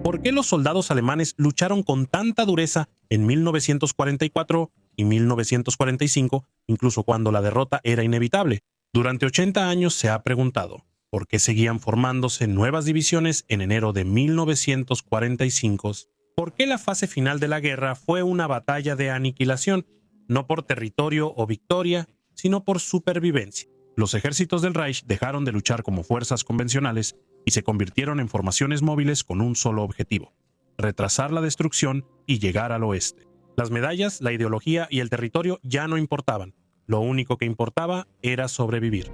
¿Por qué los soldados alemanes lucharon con tanta dureza en 1944 y 1945, incluso cuando la derrota era inevitable? Durante 80 años se ha preguntado, ¿por qué seguían formándose nuevas divisiones en enero de 1945? ¿Por qué la fase final de la guerra fue una batalla de aniquilación, no por territorio o victoria, sino por supervivencia? Los ejércitos del Reich dejaron de luchar como fuerzas convencionales y se convirtieron en formaciones móviles con un solo objetivo: retrasar la destrucción y llegar al oeste. Las medallas, la ideología y el territorio ya no importaban. Lo único que importaba era sobrevivir.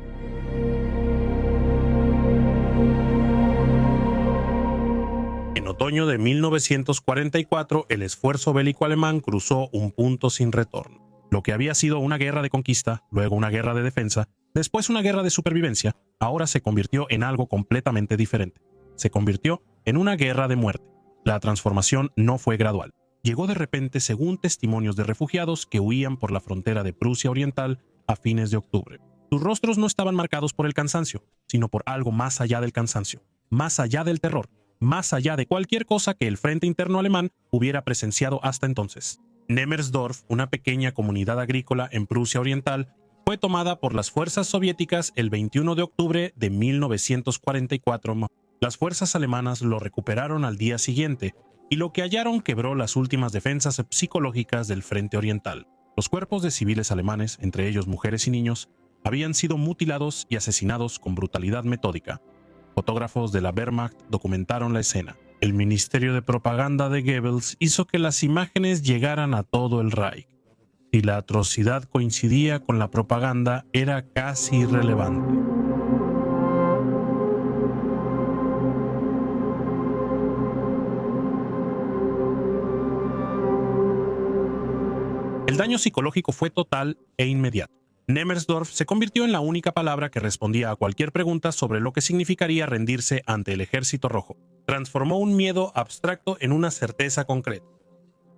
En otoño de 1944, el esfuerzo bélico alemán cruzó un punto sin retorno. Lo que había sido una guerra de conquista, luego una guerra de defensa, después una guerra de supervivencia, ahora se convirtió en algo completamente diferente. Se convirtió en una guerra de muerte. La transformación no fue gradual. Llegó de repente, según testimonios de refugiados que huían por la frontera de Prusia Oriental a fines de octubre. Sus rostros no estaban marcados por el cansancio, sino por algo más allá del cansancio, más allá del terror, más allá de cualquier cosa que el frente interno alemán hubiera presenciado hasta entonces. Nemmersdorf, una pequeña comunidad agrícola en Prusia Oriental, fue tomada por las fuerzas soviéticas el 21 de octubre de 1944. Las fuerzas alemanas lo recuperaron al día siguiente, y lo que hallaron quebró las últimas defensas psicológicas del frente oriental. Los cuerpos de civiles alemanes, entre ellos mujeres y niños, habían sido mutilados y asesinados con brutalidad metódica. Fotógrafos de la Wehrmacht documentaron la escena. El Ministerio de Propaganda de Goebbels hizo que las imágenes llegaran a todo el Reich. Si la atrocidad coincidía con la propaganda, era casi irrelevante. El daño psicológico fue total e inmediato. Nemmersdorf se convirtió en la única palabra que respondía a cualquier pregunta sobre lo que significaría rendirse ante el Ejército Rojo. Transformó un miedo abstracto en una certeza concreta.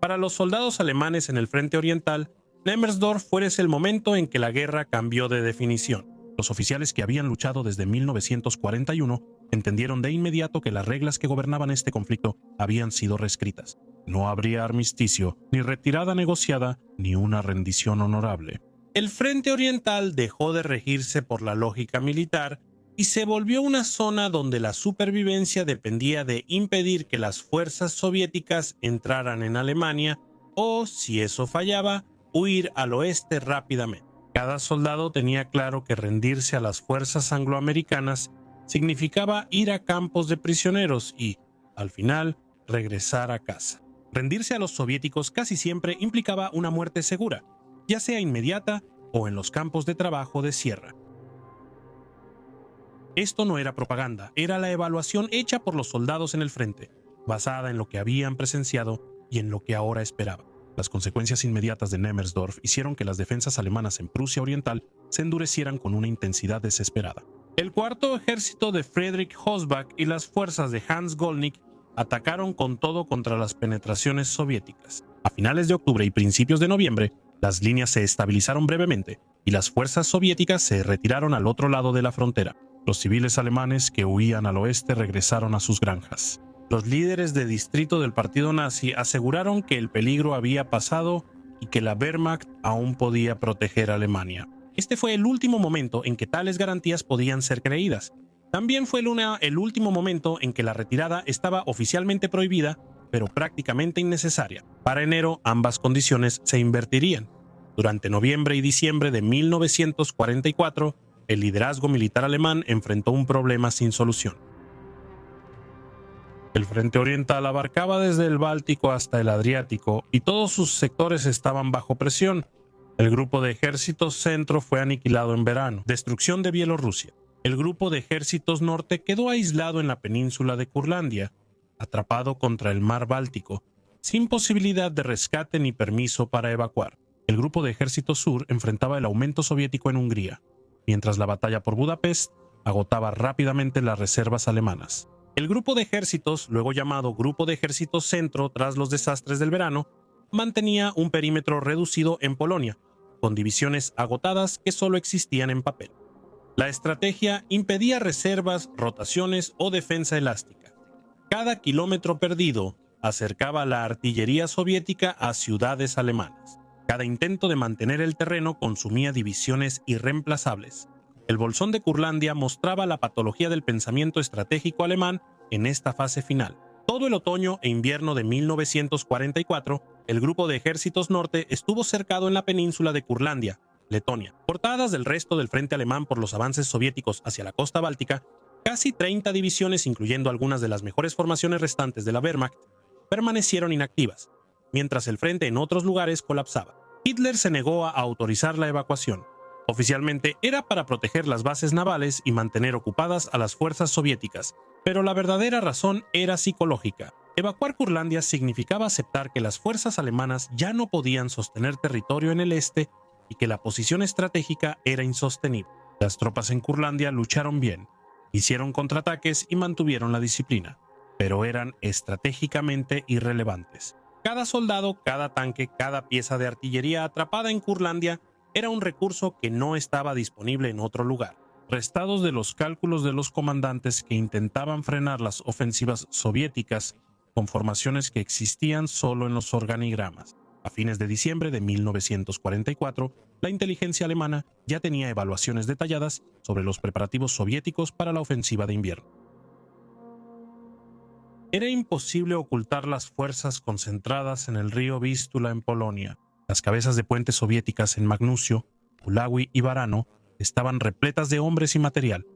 Para los soldados alemanes en el frente oriental, Nemmersdorf fue el momento en que la guerra cambió de definición. Los oficiales que habían luchado desde 1941 entendieron de inmediato que las reglas que gobernaban este conflicto habían sido reescritas. No habría armisticio, ni retirada negociada, ni una rendición honorable. El frente oriental dejó de regirse por la lógica militar y se volvió una zona donde la supervivencia dependía de impedir que las fuerzas soviéticas entraran en Alemania o, si eso fallaba, huir al oeste rápidamente. Cada soldado tenía claro que rendirse a las fuerzas angloamericanas significaba ir a campos de prisioneros y, al final, regresar a casa. Rendirse a los soviéticos casi siempre implicaba una muerte segura, ya sea inmediata o en los campos de trabajo de sierra. Esto no era propaganda, era la evaluación hecha por los soldados en el frente, basada en lo que habían presenciado y en lo que ahora esperaban. Las consecuencias inmediatas de Nemmersdorf hicieron que las defensas alemanas en Prusia Oriental se endurecieran con una intensidad desesperada. El cuarto ejército de Friedrich Hossbach y las fuerzas de Hans Gollnick atacaron con todo contra las penetraciones soviéticas. A finales de octubre y principios de noviembre, las líneas se estabilizaron brevemente y las fuerzas soviéticas se retiraron al otro lado de la frontera. Los civiles alemanes que huían al oeste regresaron a sus granjas. Los líderes de distrito del partido nazi aseguraron que el peligro había pasado y que la Wehrmacht aún podía proteger a Alemania. Este fue el último momento en que tales garantías podían ser creídas. También fue el último momento en que la retirada estaba oficialmente prohibida, pero prácticamente innecesaria. Para enero, ambas condiciones se invertirían. Durante noviembre y diciembre de 1944, el liderazgo militar alemán enfrentó un problema sin solución. El frente oriental abarcaba desde el Báltico hasta el Adriático y todos sus sectores estaban bajo presión. El grupo de ejércitos centro fue aniquilado en verano. Destrucción de Bielorrusia. El grupo de ejércitos norte quedó aislado en la península de Curlandia, atrapado contra el mar Báltico, sin posibilidad de rescate ni permiso para evacuar. El grupo de ejércitos sur enfrentaba el aumento soviético en Hungría, mientras la batalla por Budapest agotaba rápidamente las reservas alemanas. El grupo de ejércitos, luego llamado Grupo de Ejércitos Centro tras los desastres del verano, mantenía un perímetro reducido en Polonia, con divisiones agotadas que solo existían en papel. La estrategia impedía reservas, rotaciones o defensa elástica. Cada kilómetro perdido acercaba a la artillería soviética a ciudades alemanas. Cada intento de mantener el terreno consumía divisiones irreemplazables. El bolsón de Curlandia mostraba la patología del pensamiento estratégico alemán en esta fase final. Todo el otoño e invierno de 1944, el grupo de ejércitos norte estuvo cercado en la península de Curlandia, Letonia. Cortadas del resto del frente alemán por los avances soviéticos hacia la costa báltica, casi 30 divisiones, incluyendo algunas de las mejores formaciones restantes de la Wehrmacht, permanecieron inactivas, mientras el frente en otros lugares colapsaba. Hitler se negó a autorizar la evacuación. Oficialmente era para proteger las bases navales y mantener ocupadas a las fuerzas soviéticas, pero la verdadera razón era psicológica. Evacuar Curlandia significaba aceptar que las fuerzas alemanas ya no podían sostener territorio en el este y que la posición estratégica era insostenible. Las tropas en Curlandia lucharon bien, hicieron contraataques y mantuvieron la disciplina, pero eran estratégicamente irrelevantes. Cada soldado, cada tanque, cada pieza de artillería atrapada en Curlandia era un recurso que no estaba disponible en otro lugar. Restados de los cálculos de los comandantes que intentaban frenar las ofensivas soviéticas con formaciones que existían solo en los organigramas. A fines de diciembre de 1944, la inteligencia alemana ya tenía evaluaciones detalladas sobre los preparativos soviéticos para la ofensiva de invierno. Era imposible ocultar las fuerzas concentradas en el río Vístula en Polonia. Las cabezas de puentes soviéticas en Magnusio, Puławy y Barano estaban repletas de hombres y material.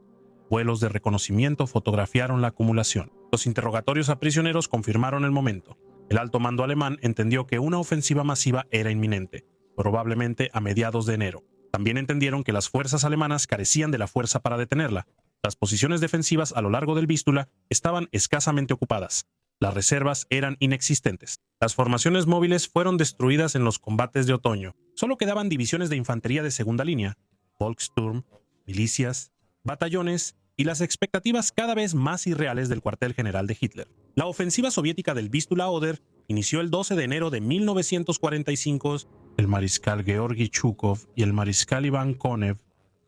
Vuelos de reconocimiento fotografiaron la acumulación. Los interrogatorios a prisioneros confirmaron el momento. El alto mando alemán entendió que una ofensiva masiva era inminente, probablemente a mediados de enero. También entendieron que las fuerzas alemanas carecían de la fuerza para detenerla. Las posiciones defensivas a lo largo del Vístula estaban escasamente ocupadas. Las reservas eran inexistentes. Las formaciones móviles fueron destruidas en los combates de otoño. Solo quedaban divisiones de infantería de segunda línea, Volkssturm, milicias, batallones y las expectativas cada vez más irreales del cuartel general de Hitler. La ofensiva soviética del Vístula-Oder inició el 12 de enero de 1945. El mariscal Georgi Chukov y el mariscal Iván Konev,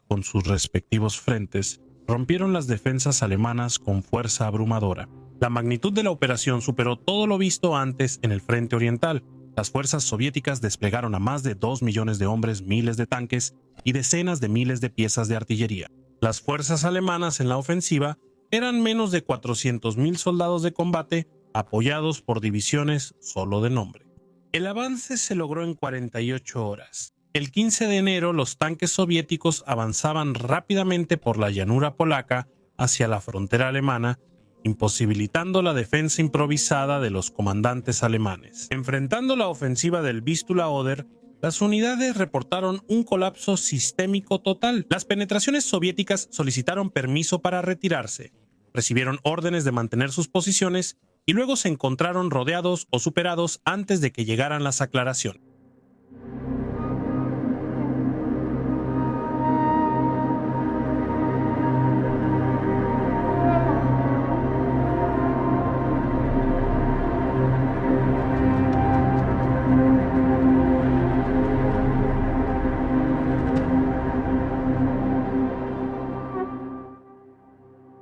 con sus respectivos frentes, rompieron las defensas alemanas con fuerza abrumadora. La magnitud de la operación superó todo lo visto antes en el frente oriental. Las fuerzas soviéticas desplegaron a más de 2 millones de hombres, miles de tanques y decenas de miles de piezas de artillería. Las fuerzas alemanas en la ofensiva eran menos de 400.000 soldados de combate, apoyados por divisiones solo de nombre. El avance se logró en 48 horas. El 15 de enero, los tanques soviéticos avanzaban rápidamente por la llanura polaca hacia la frontera alemana, imposibilitando la defensa improvisada de los comandantes alemanes. Enfrentando la ofensiva del Vístula-Oder, las unidades reportaron un colapso sistémico total. Las penetraciones soviéticas solicitaron permiso para retirarse, recibieron órdenes de mantener sus posiciones y luego se encontraron rodeados o superados antes de que llegaran las aclaraciones.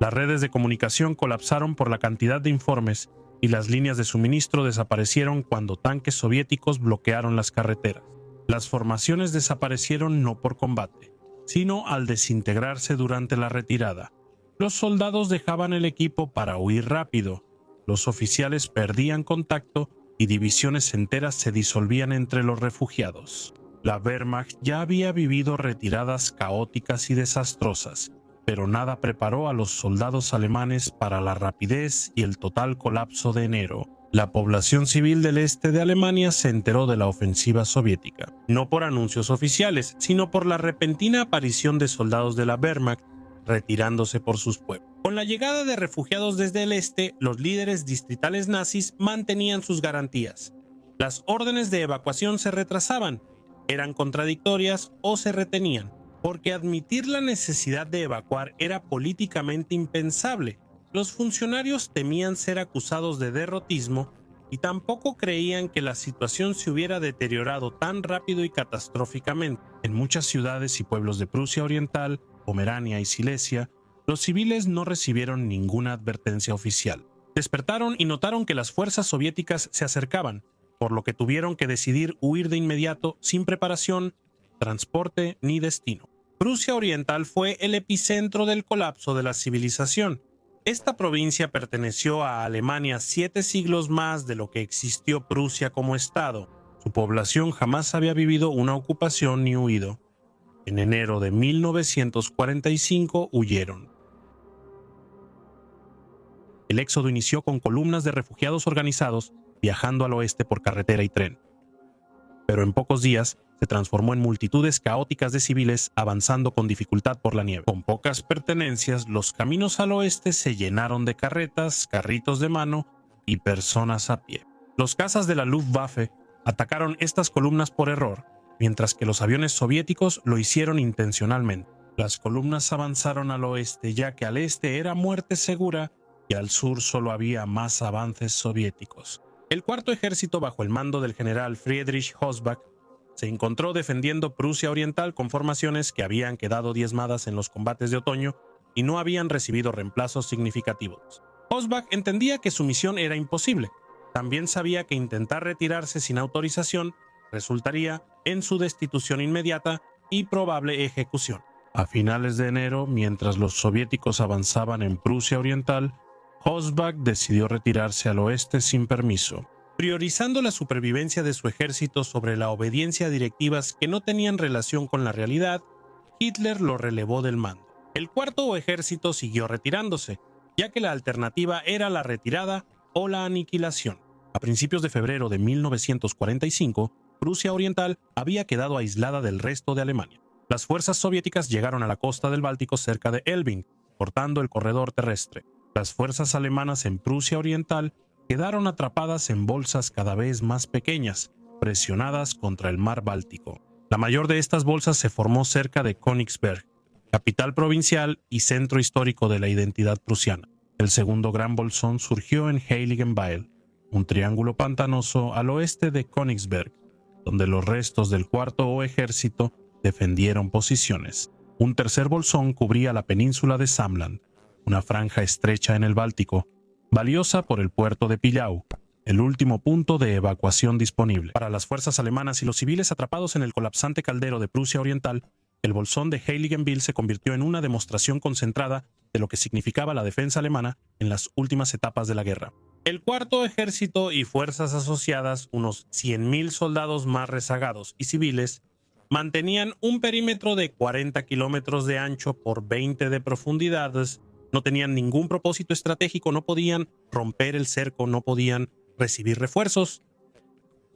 Las redes de comunicación colapsaron por la cantidad de informes y las líneas de suministro desaparecieron cuando tanques soviéticos bloquearon las carreteras. Las formaciones desaparecieron no por combate, sino al desintegrarse durante la retirada. Los soldados dejaban el equipo para huir rápido, los oficiales perdían contacto y divisiones enteras se disolvían entre los refugiados. La Wehrmacht ya había vivido retiradas caóticas y desastrosas, pero nada preparó a los soldados alemanes para la rapidez y el total colapso de enero. La población civil del este de Alemania se enteró de la ofensiva soviética, no por anuncios oficiales, sino por la repentina aparición de soldados de la Wehrmacht retirándose por sus pueblos. Con la llegada de refugiados desde el este, los líderes distritales nazis mantenían sus garantías. Las órdenes de evacuación se retrasaban, eran contradictorias o se retenían, porque admitir la necesidad de evacuar era políticamente impensable. Los funcionarios temían ser acusados de derrotismo y tampoco creían que la situación se hubiera deteriorado tan rápido y catastróficamente. En muchas ciudades y pueblos de Prusia Oriental, Pomerania y Silesia, los civiles no recibieron ninguna advertencia oficial. Despertaron y notaron que las fuerzas soviéticas se acercaban, por lo que tuvieron que decidir huir de inmediato sin preparación, transporte ni destino. Prusia Oriental fue el epicentro del colapso de la civilización. Esta provincia perteneció a Alemania 7 siglos más de lo que existió Prusia como estado. Su población jamás había vivido una ocupación ni huido. En enero de 1945 huyeron. El éxodo inició con columnas de refugiados organizados viajando al oeste por carretera y tren. Pero en pocos días se transformó en multitudes caóticas de civiles avanzando con dificultad por la nieve. Con pocas pertenencias, los caminos al oeste se llenaron de carretas, carritos de mano y personas a pie. Los cazas de la Luftwaffe atacaron estas columnas por error, mientras que los aviones soviéticos lo hicieron intencionalmente. Las columnas avanzaron al oeste, ya que al este era muerte segura y al sur solo había más avances soviéticos. El cuarto ejército, bajo el mando del general Friedrich Hossbach, se encontró defendiendo Prusia Oriental con formaciones que habían quedado diezmadas en los combates de otoño y no habían recibido reemplazos significativos. Hossbach entendía que su misión era imposible. También sabía que intentar retirarse sin autorización resultaría en su destitución inmediata y probable ejecución. A finales de enero, mientras los soviéticos avanzaban en Prusia Oriental, Hossbach decidió retirarse al oeste sin permiso. Priorizando la supervivencia de su ejército sobre la obediencia a directivas que no tenían relación con la realidad, Hitler lo relevó del mando. El cuarto ejército siguió retirándose, ya que la alternativa era la retirada o la aniquilación. A principios de febrero de 1945, Prusia Oriental había quedado aislada del resto de Alemania. Las fuerzas soviéticas llegaron a la costa del Báltico cerca de Elbing, cortando el corredor terrestre. Las fuerzas alemanas en Prusia Oriental quedaron atrapadas en bolsas cada vez más pequeñas, presionadas contra el mar Báltico. La mayor de estas bolsas se formó cerca de Königsberg, capital provincial y centro histórico de la identidad prusiana. El segundo gran bolsón surgió en Heiligenbeil, un triángulo pantanoso al oeste de Königsberg, donde los restos del cuarto ejército defendieron posiciones. Un tercer bolsón cubría la península de Samland, una franja estrecha en el Báltico, valiosa por el puerto de Pillau, el último punto de evacuación disponible. Para las fuerzas alemanas y los civiles atrapados en el colapsante caldero de Prusia Oriental, el bolsón de Heiligenbeil se convirtió en una demostración concentrada de lo que significaba la defensa alemana en las últimas etapas de la guerra. El cuarto ejército y fuerzas asociadas, unos 100.000 soldados más rezagados y civiles, mantenían un perímetro de 40 kilómetros de ancho por 20 de profundidad. No tenían ningún propósito estratégico, no podían romper el cerco, no podían recibir refuerzos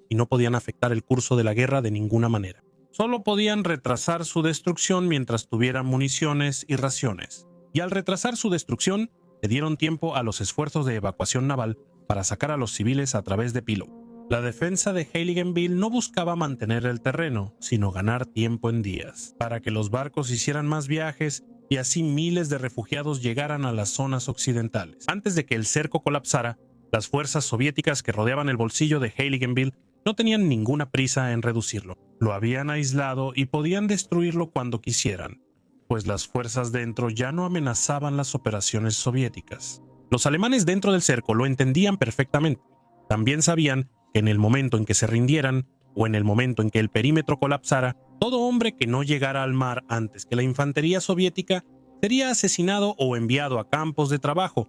y no podían afectar el curso de la guerra de ninguna manera. Solo podían retrasar su destrucción mientras tuvieran municiones y raciones. Y al retrasar su destrucción, le dieron tiempo a los esfuerzos de evacuación naval para sacar a los civiles a través de Pillau. La defensa de Heiligenbeil no buscaba mantener el terreno, sino ganar tiempo en días, para que los barcos hicieran más viajes y así miles de refugiados llegaran a las zonas occidentales. Antes de que el cerco colapsara, las fuerzas soviéticas que rodeaban el bolsillo de Heiligenbeil no tenían ninguna prisa en reducirlo. Lo habían aislado y podían destruirlo cuando quisieran, pues las fuerzas dentro ya no amenazaban las operaciones soviéticas. Los alemanes dentro del cerco lo entendían perfectamente. También sabían que en el momento en que se rindieran, o en el momento en que el perímetro colapsara, todo hombre que no llegara al mar antes que la infantería soviética sería asesinado o enviado a campos de trabajo,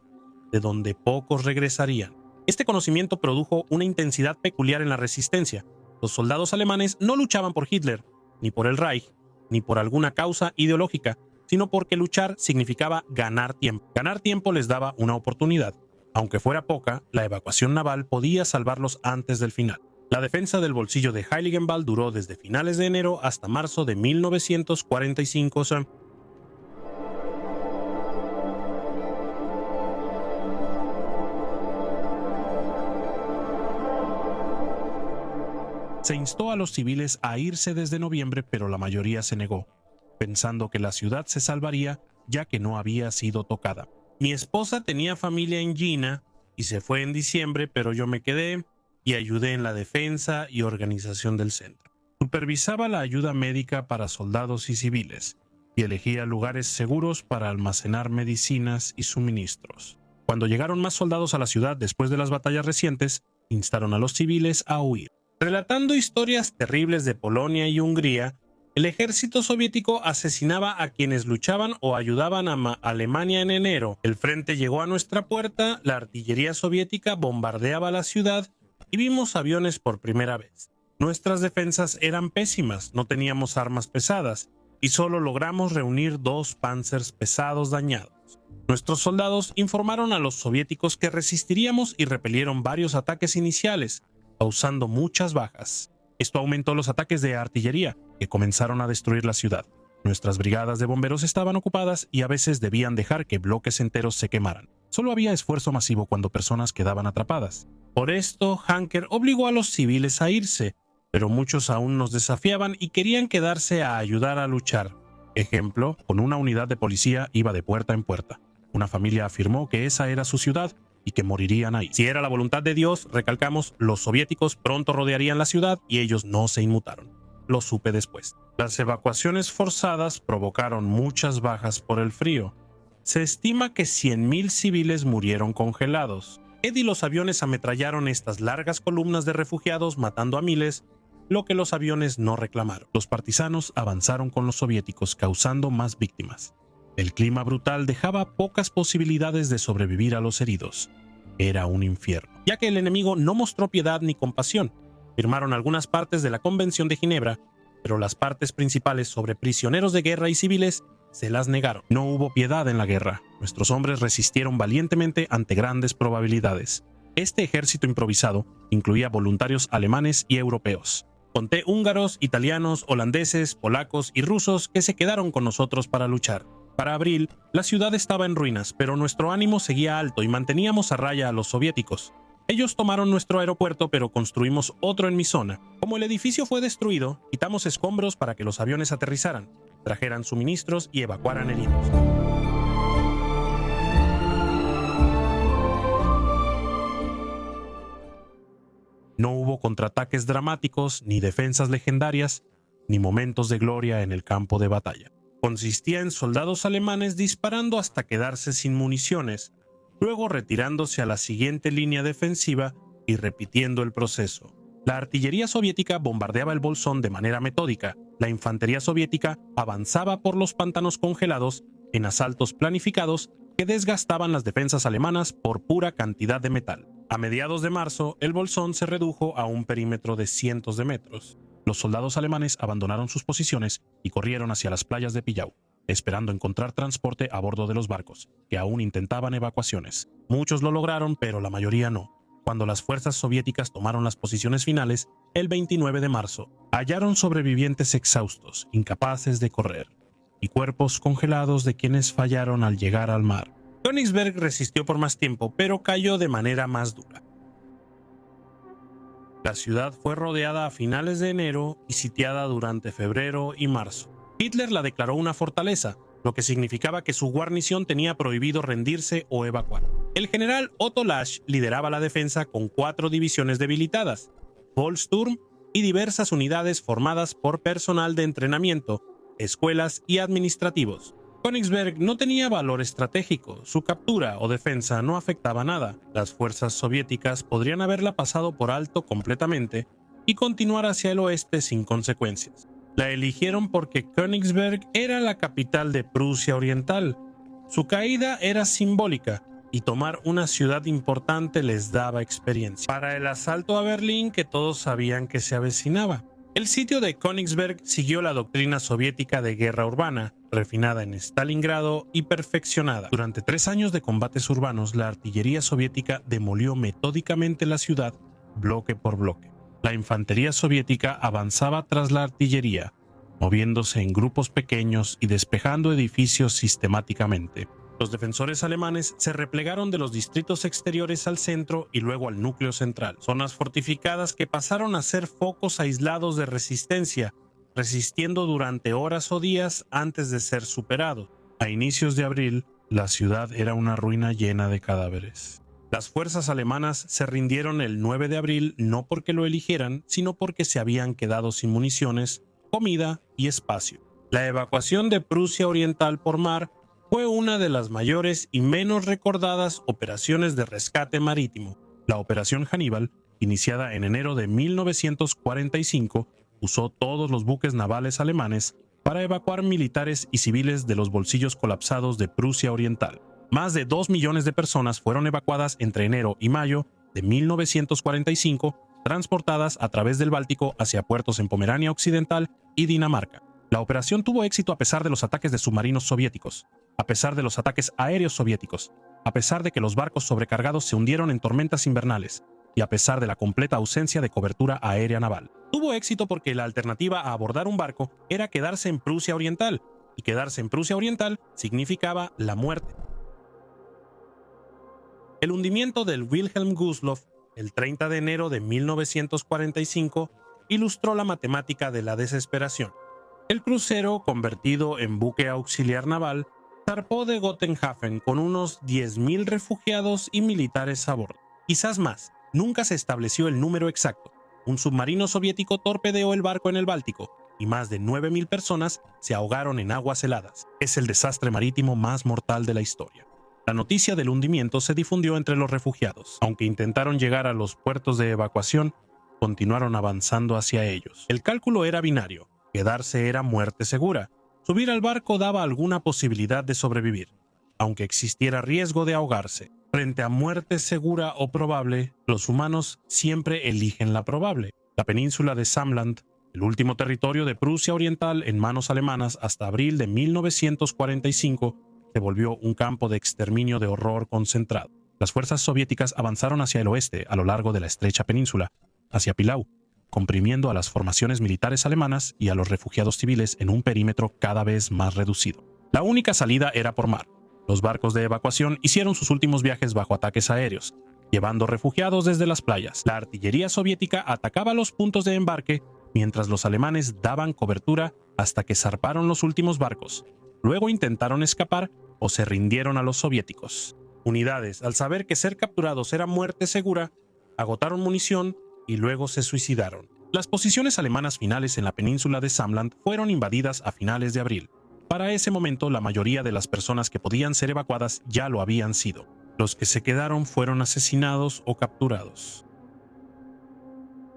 de donde pocos regresarían. Este conocimiento produjo una intensidad peculiar en la resistencia. Los soldados alemanes no luchaban por Hitler, ni por el Reich, ni por alguna causa ideológica, sino porque luchar significaba ganar tiempo. Ganar tiempo les daba una oportunidad. Aunque fuera poca, la evacuación naval podía salvarlos antes del final. La defensa del bolsillo de Heiligenbeil duró desde finales de enero hasta marzo de 1945. Se instó a los civiles a irse desde noviembre, pero la mayoría se negó, pensando que la ciudad se salvaría ya que no había sido tocada. Mi esposa tenía familia en Jena y se fue en diciembre, pero yo me quedé y ayudé en la defensa y organización del centro. Supervisaba la ayuda médica para soldados y civiles y elegía lugares seguros para almacenar medicinas y suministros. Cuando llegaron más soldados a la ciudad después de las batallas recientes, instaron a los civiles a huir. Relatando historias terribles de Polonia y Hungría, el ejército soviético asesinaba a quienes luchaban o ayudaban a Alemania en enero. El frente llegó a nuestra puerta, la artillería soviética bombardeaba la ciudad y vimos aviones por primera vez. Nuestras defensas eran pésimas, no teníamos armas pesadas y solo logramos reunir 2 Panzers pesados dañados. Nuestros soldados informaron a los soviéticos que resistiríamos y repelieron varios ataques iniciales, causando muchas bajas. Esto aumentó los ataques de artillería, que comenzaron a destruir la ciudad. Nuestras brigadas de bomberos estaban ocupadas y a veces debían dejar que bloques enteros se quemaran. Solo había esfuerzo masivo cuando personas quedaban atrapadas. Por esto, Hanker obligó a los civiles a irse, pero muchos aún nos desafiaban y querían quedarse a ayudar a luchar. Ejemplo, con una unidad de policía iba de puerta en puerta. Una familia afirmó que esa era su ciudad y que morirían ahí. Si era la voluntad de Dios, recalcamos, los soviéticos pronto rodearían la ciudad y ellos no se inmutaron. Lo supe después. Las evacuaciones forzadas provocaron muchas bajas por el frío. Se estima que 100.000 civiles murieron congelados. Y los aviones ametrallaron estas largas columnas de refugiados matando a miles, lo que los aviones no reclamaron. Los partisanos avanzaron con los soviéticos causando más víctimas. El clima brutal dejaba pocas posibilidades de sobrevivir a los heridos. Era un infierno, ya que el enemigo no mostró piedad ni compasión. Firmaron algunas partes de la Convención de Ginebra, pero las partes principales sobre prisioneros de guerra y civiles se las negaron. No hubo piedad en la guerra. Nuestros hombres resistieron valientemente ante grandes probabilidades. Este ejército improvisado incluía voluntarios alemanes y europeos. Conté húngaros, italianos, holandeses, polacos y rusos que se quedaron con nosotros para luchar. Para abril, la ciudad estaba en ruinas, pero nuestro ánimo seguía alto y manteníamos a raya a los soviéticos. Ellos tomaron nuestro aeropuerto, pero construimos otro en mi zona. Como el edificio fue destruido, quitamos escombros para que los aviones aterrizaran, trajeran suministros y evacuaran heridos. No hubo contraataques dramáticos, ni defensas legendarias, ni momentos de gloria en el campo de batalla. Consistía en soldados alemanes disparando hasta quedarse sin municiones, luego retirándose a la siguiente línea defensiva y repitiendo el proceso. La artillería soviética bombardeaba el Bolsón de manera metódica. La infantería soviética avanzaba por los pantanos congelados en asaltos planificados que desgastaban las defensas alemanas por pura cantidad de metal. A mediados de marzo, el Bolsón se redujo a un perímetro de cientos de metros. Los soldados alemanes abandonaron sus posiciones y corrieron hacia las playas de Pillau, esperando encontrar transporte a bordo de los barcos, que aún intentaban evacuaciones. Muchos lo lograron, pero la mayoría no. Cuando las fuerzas soviéticas tomaron las posiciones finales, el 29 de marzo, hallaron sobrevivientes exhaustos, incapaces de correr, y cuerpos congelados de quienes fallaron al llegar al mar. Königsberg resistió por más tiempo, pero cayó de manera más dura. La ciudad fue rodeada a finales de enero y sitiada durante febrero y marzo. Hitler la declaró una fortaleza, lo que significaba que su guarnición tenía prohibido rendirse o evacuar. El general Otto Lasch lideraba la defensa con 4 divisiones debilitadas, Volkssturm y diversas unidades formadas por personal de entrenamiento, escuelas y administrativos. Königsberg no tenía valor estratégico, su captura o defensa no afectaba nada. Las fuerzas soviéticas podrían haberla pasado por alto completamente y continuar hacia el oeste sin consecuencias. La eligieron porque Königsberg era la capital de Prusia Oriental. Su caída era simbólica y tomar una ciudad importante les daba experiencia. Para el asalto a Berlín, que todos sabían que se avecinaba. El sitio de Königsberg siguió la doctrina soviética de guerra urbana, refinada en Stalingrado y perfeccionada. Durante 3 años de combates urbanos, la artillería soviética demolió metódicamente la ciudad, bloque por bloque. La infantería soviética avanzaba tras la artillería, moviéndose en grupos pequeños y despejando edificios sistemáticamente. Los defensores alemanes se replegaron de los distritos exteriores al centro y luego al núcleo central, zonas fortificadas que pasaron a ser focos aislados de resistencia, resistiendo durante horas o días antes de ser superados. A inicios de abril, la ciudad era una ruina llena de cadáveres. Las fuerzas alemanas se rindieron el 9 de abril no porque lo eligieran, sino porque se habían quedado sin municiones, comida y espacio. La evacuación de Prusia Oriental por mar fue una de las mayores y menos recordadas operaciones de rescate marítimo. La Operación Hannibal, iniciada en enero de 1945, usó todos los buques navales alemanes para evacuar militares y civiles de los bolsillos colapsados de Prusia Oriental. Más de 2 millones de personas fueron evacuadas entre enero y mayo de 1945, transportadas a través del Báltico hacia puertos en Pomerania Occidental y Dinamarca. La operación tuvo éxito a pesar de los ataques de submarinos soviéticos, a pesar de los ataques aéreos soviéticos, a pesar de que los barcos sobrecargados se hundieron en tormentas invernales y a pesar de la completa ausencia de cobertura aérea naval. Tuvo éxito porque la alternativa a abordar un barco era quedarse en Prusia Oriental, y quedarse en Prusia Oriental significaba la muerte. El hundimiento del Wilhelm Gustloff el 30 de enero de 1945 ilustró la matemática de la desesperación. El crucero, convertido en buque auxiliar naval, zarpó de Gotenhafen con unos 10.000 refugiados y militares a bordo. Quizás más, nunca se estableció el número exacto. Un submarino soviético torpedeó el barco en el Báltico y más de 9.000 personas se ahogaron en aguas heladas. Es el desastre marítimo más mortal de la historia. La noticia del hundimiento se difundió entre los refugiados. Aunque intentaron llegar a los puertos de evacuación, continuaron avanzando hacia ellos. El cálculo era binario. Quedarse era muerte segura. Subir al barco daba alguna posibilidad de sobrevivir, aunque existiera riesgo de ahogarse. Frente a muerte segura o probable, los humanos siempre eligen la probable. La península de Samland, el último territorio de Prusia Oriental en manos alemanas hasta abril de 1945, se volvió un campo de exterminio de horror concentrado. Las fuerzas soviéticas avanzaron hacia el oeste a lo largo de la estrecha península, hacia Pilau, comprimiendo a las formaciones militares alemanas y a los refugiados civiles en un perímetro cada vez más reducido. La única salida era por mar. Los barcos de evacuación hicieron sus últimos viajes bajo ataques aéreos, llevando refugiados desde las playas. La artillería soviética atacaba los puntos de embarque, mientras los alemanes daban cobertura hasta que zarparon los últimos barcos. Luego intentaron escapar o se rindieron a los soviéticos. Unidades, al saber que ser capturados era muerte segura, agotaron munición y luego se suicidaron. Las posiciones alemanas finales en la península de Samland fueron invadidas a finales de abril. Para ese momento, la mayoría de las personas que podían ser evacuadas ya lo habían sido. Los que se quedaron fueron asesinados o capturados.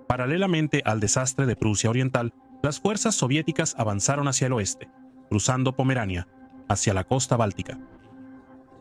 Paralelamente al desastre de Prusia Oriental, las fuerzas soviéticas avanzaron hacia el oeste, cruzando Pomerania, hacia la costa báltica,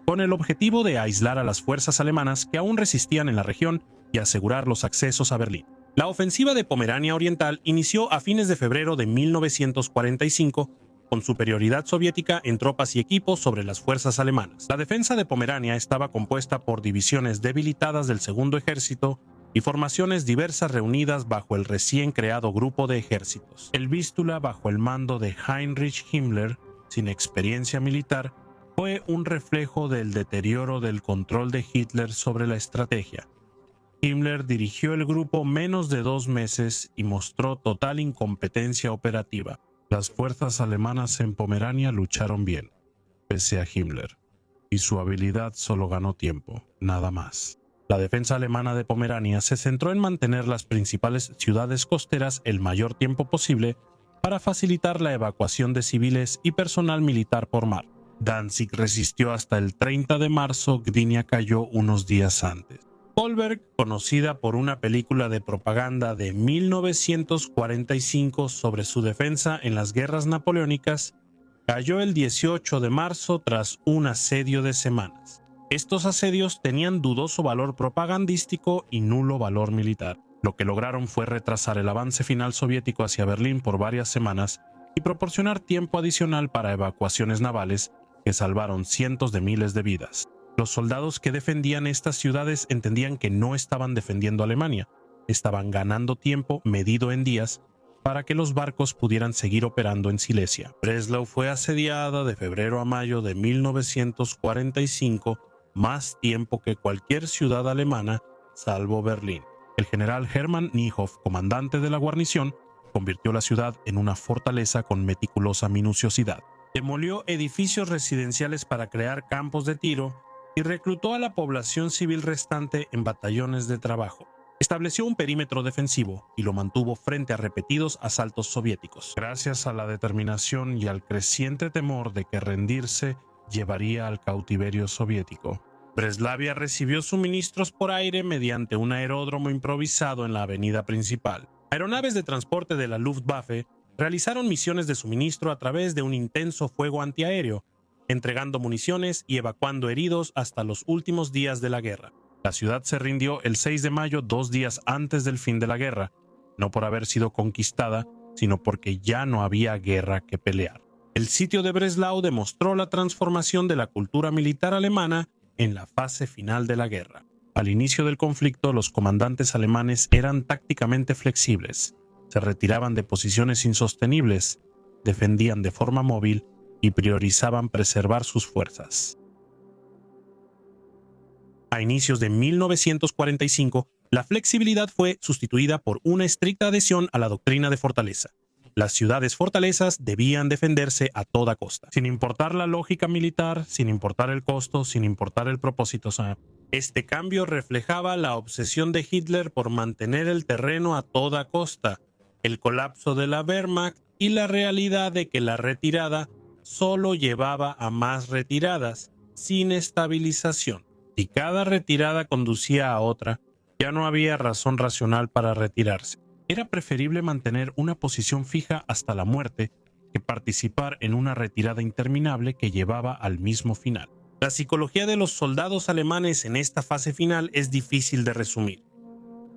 con el objetivo de aislar a las fuerzas alemanas que aún resistían en la región y asegurar los accesos a Berlín. La ofensiva de Pomerania Oriental inició a fines de febrero de 1945, con superioridad soviética en tropas y equipos sobre las fuerzas alemanas. La defensa de Pomerania estaba compuesta por divisiones debilitadas del Segundo Ejército y formaciones diversas reunidas bajo el recién creado grupo de ejércitos. El Vístula, bajo el mando de Heinrich Himmler, sin experiencia militar, fue un reflejo del deterioro del control de Hitler sobre la estrategia. Himmler dirigió el grupo menos de 2 meses y mostró total incompetencia operativa. Las fuerzas alemanas en Pomerania lucharon bien, pese a Himmler, y su habilidad solo ganó tiempo, nada más. La defensa alemana de Pomerania se centró en mantener las principales ciudades costeras el mayor tiempo posible para facilitar la evacuación de civiles y personal militar por mar. Danzig resistió hasta el 30 de marzo, Gdynia cayó unos días antes. Kolberg, conocida por una película de propaganda de 1945 sobre su defensa en las guerras napoleónicas, cayó el 18 de marzo tras un asedio de semanas. Estos asedios tenían dudoso valor propagandístico y nulo valor militar. Lo que lograron fue retrasar el avance final soviético hacia Berlín por varias semanas y proporcionar tiempo adicional para evacuaciones navales que salvaron cientos de miles de vidas. Los soldados que defendían estas ciudades entendían que no estaban defendiendo Alemania, estaban ganando tiempo medido en días para que los barcos pudieran seguir operando en Silesia. Breslau fue asediada de febrero a mayo de 1945, más tiempo que cualquier ciudad alemana, salvo Berlín. El general Hermann Niehoff, comandante de la guarnición, convirtió la ciudad en una fortaleza con meticulosa minuciosidad. Demolió edificios residenciales para crear campos de tiro y reclutó a la población civil restante en batallones de trabajo. Estableció un perímetro defensivo y lo mantuvo frente a repetidos asaltos soviéticos. Gracias a la determinación y al creciente temor de que rendirse llevaría al cautiverio soviético. Breslavia recibió suministros por aire mediante un aeródromo improvisado en la avenida principal. Aeronaves de transporte de la Luftwaffe realizaron misiones de suministro a través de un intenso fuego antiaéreo, entregando municiones y evacuando heridos hasta los últimos días de la guerra. La ciudad se rindió el 6 de mayo, 2 días antes del fin de la guerra, no por haber sido conquistada, sino porque ya no había guerra que pelear. El sitio de Breslau demostró la transformación de la cultura militar alemana en la fase final de la guerra. Al inicio del conflicto, los comandantes alemanes eran tácticamente flexibles, se retiraban de posiciones insostenibles, defendían de forma móvil y priorizaban preservar sus fuerzas. A inicios de 1945, la flexibilidad fue sustituida por una estricta adhesión a la doctrina de fortaleza. Las ciudades fortalezas debían defenderse a toda costa, sin importar la lógica militar, sin importar el costo, sin importar el propósito. Este cambio reflejaba la obsesión de Hitler por mantener el terreno a toda costa, el colapso de la Wehrmacht y la realidad de que la retirada solo llevaba a más retiradas, sin estabilización. Si cada retirada conducía a otra, ya no había razón racional para retirarse. Era preferible mantener una posición fija hasta la muerte que participar en una retirada interminable que llevaba al mismo final. La psicología de los soldados alemanes en esta fase final es difícil de resumir.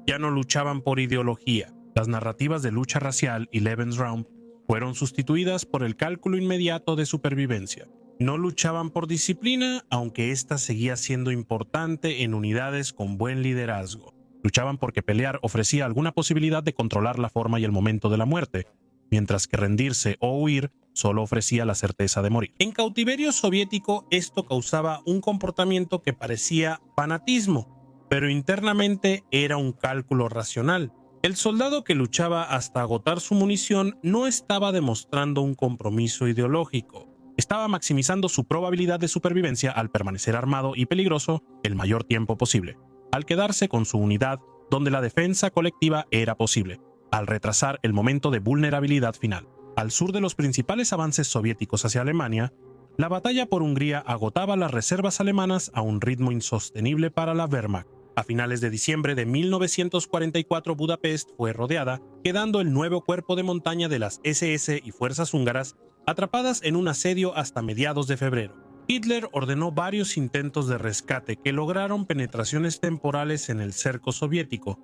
Ya no luchaban por ideología. Las narrativas de lucha racial y Lebensraum fueron sustituidas por el cálculo inmediato de supervivencia. No luchaban por disciplina, aunque ésta seguía siendo importante en unidades con buen liderazgo. Luchaban porque pelear ofrecía alguna posibilidad de controlar la forma y el momento de la muerte, mientras que rendirse o huir solo ofrecía la certeza de morir. En cautiverio soviético esto causaba un comportamiento que parecía fanatismo, pero internamente era un cálculo racional. El soldado que luchaba hasta agotar su munición no estaba demostrando un compromiso ideológico. Estaba maximizando su probabilidad de supervivencia al permanecer armado y peligroso el mayor tiempo posible, al quedarse con su unidad donde la defensa colectiva era posible, al retrasar el momento de vulnerabilidad final. Al sur de los principales avances soviéticos hacia Alemania, la batalla por Hungría agotaba las reservas alemanas a un ritmo insostenible para la Wehrmacht. A finales de diciembre de 1944, Budapest fue rodeada, quedando el nuevo cuerpo de montaña de las SS y fuerzas húngaras atrapadas en un asedio hasta mediados de febrero. Hitler ordenó varios intentos de rescate que lograron penetraciones temporales en el cerco soviético,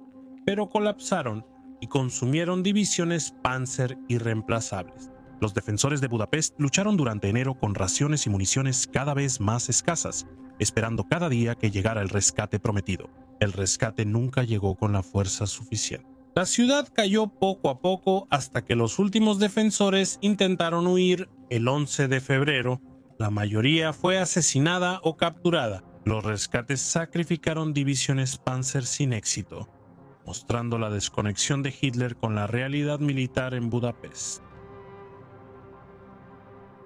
pero colapsaron y consumieron divisiones Panzer irreemplazables. Los defensores de Budapest lucharon durante enero con raciones y municiones cada vez más escasas, esperando cada día que llegara el rescate prometido. El rescate nunca llegó con la fuerza suficiente. La ciudad cayó poco a poco hasta que los últimos defensores intentaron huir el 11 de febrero. La mayoría fue asesinada o capturada. Los rescates sacrificaron divisiones Panzer sin éxito, mostrando la desconexión de Hitler con la realidad militar en Budapest.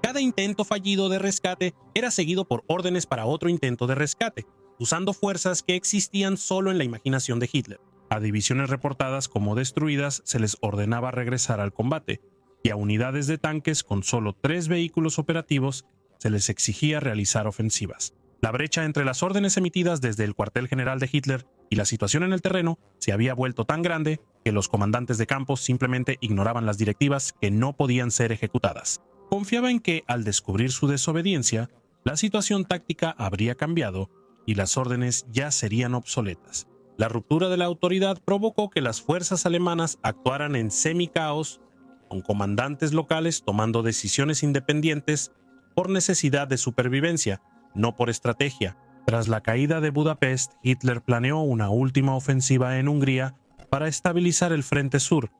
Cada intento fallido de rescate era seguido por órdenes para otro intento de rescate, usando fuerzas que existían solo en la imaginación de Hitler. A divisiones reportadas como destruidas se les ordenaba regresar al combate, y a unidades de tanques con solo 3 vehículos operativos se les exigía realizar ofensivas. La brecha entre las órdenes emitidas desde el cuartel general de Hitler y la situación en el terreno se había vuelto tan grande que los comandantes de campos simplemente ignoraban las directivas que no podían ser ejecutadas. Confiaba en que, al descubrir su desobediencia, la situación táctica habría cambiado y las órdenes ya serían obsoletas. La ruptura de la autoridad provocó que las fuerzas alemanas actuaran en semi-caos, con comandantes locales tomando decisiones independientes por necesidad de supervivencia, no por estrategia. Tras la caída de Budapest, Hitler planeó una última ofensiva en Hungría para estabilizar el frente sur,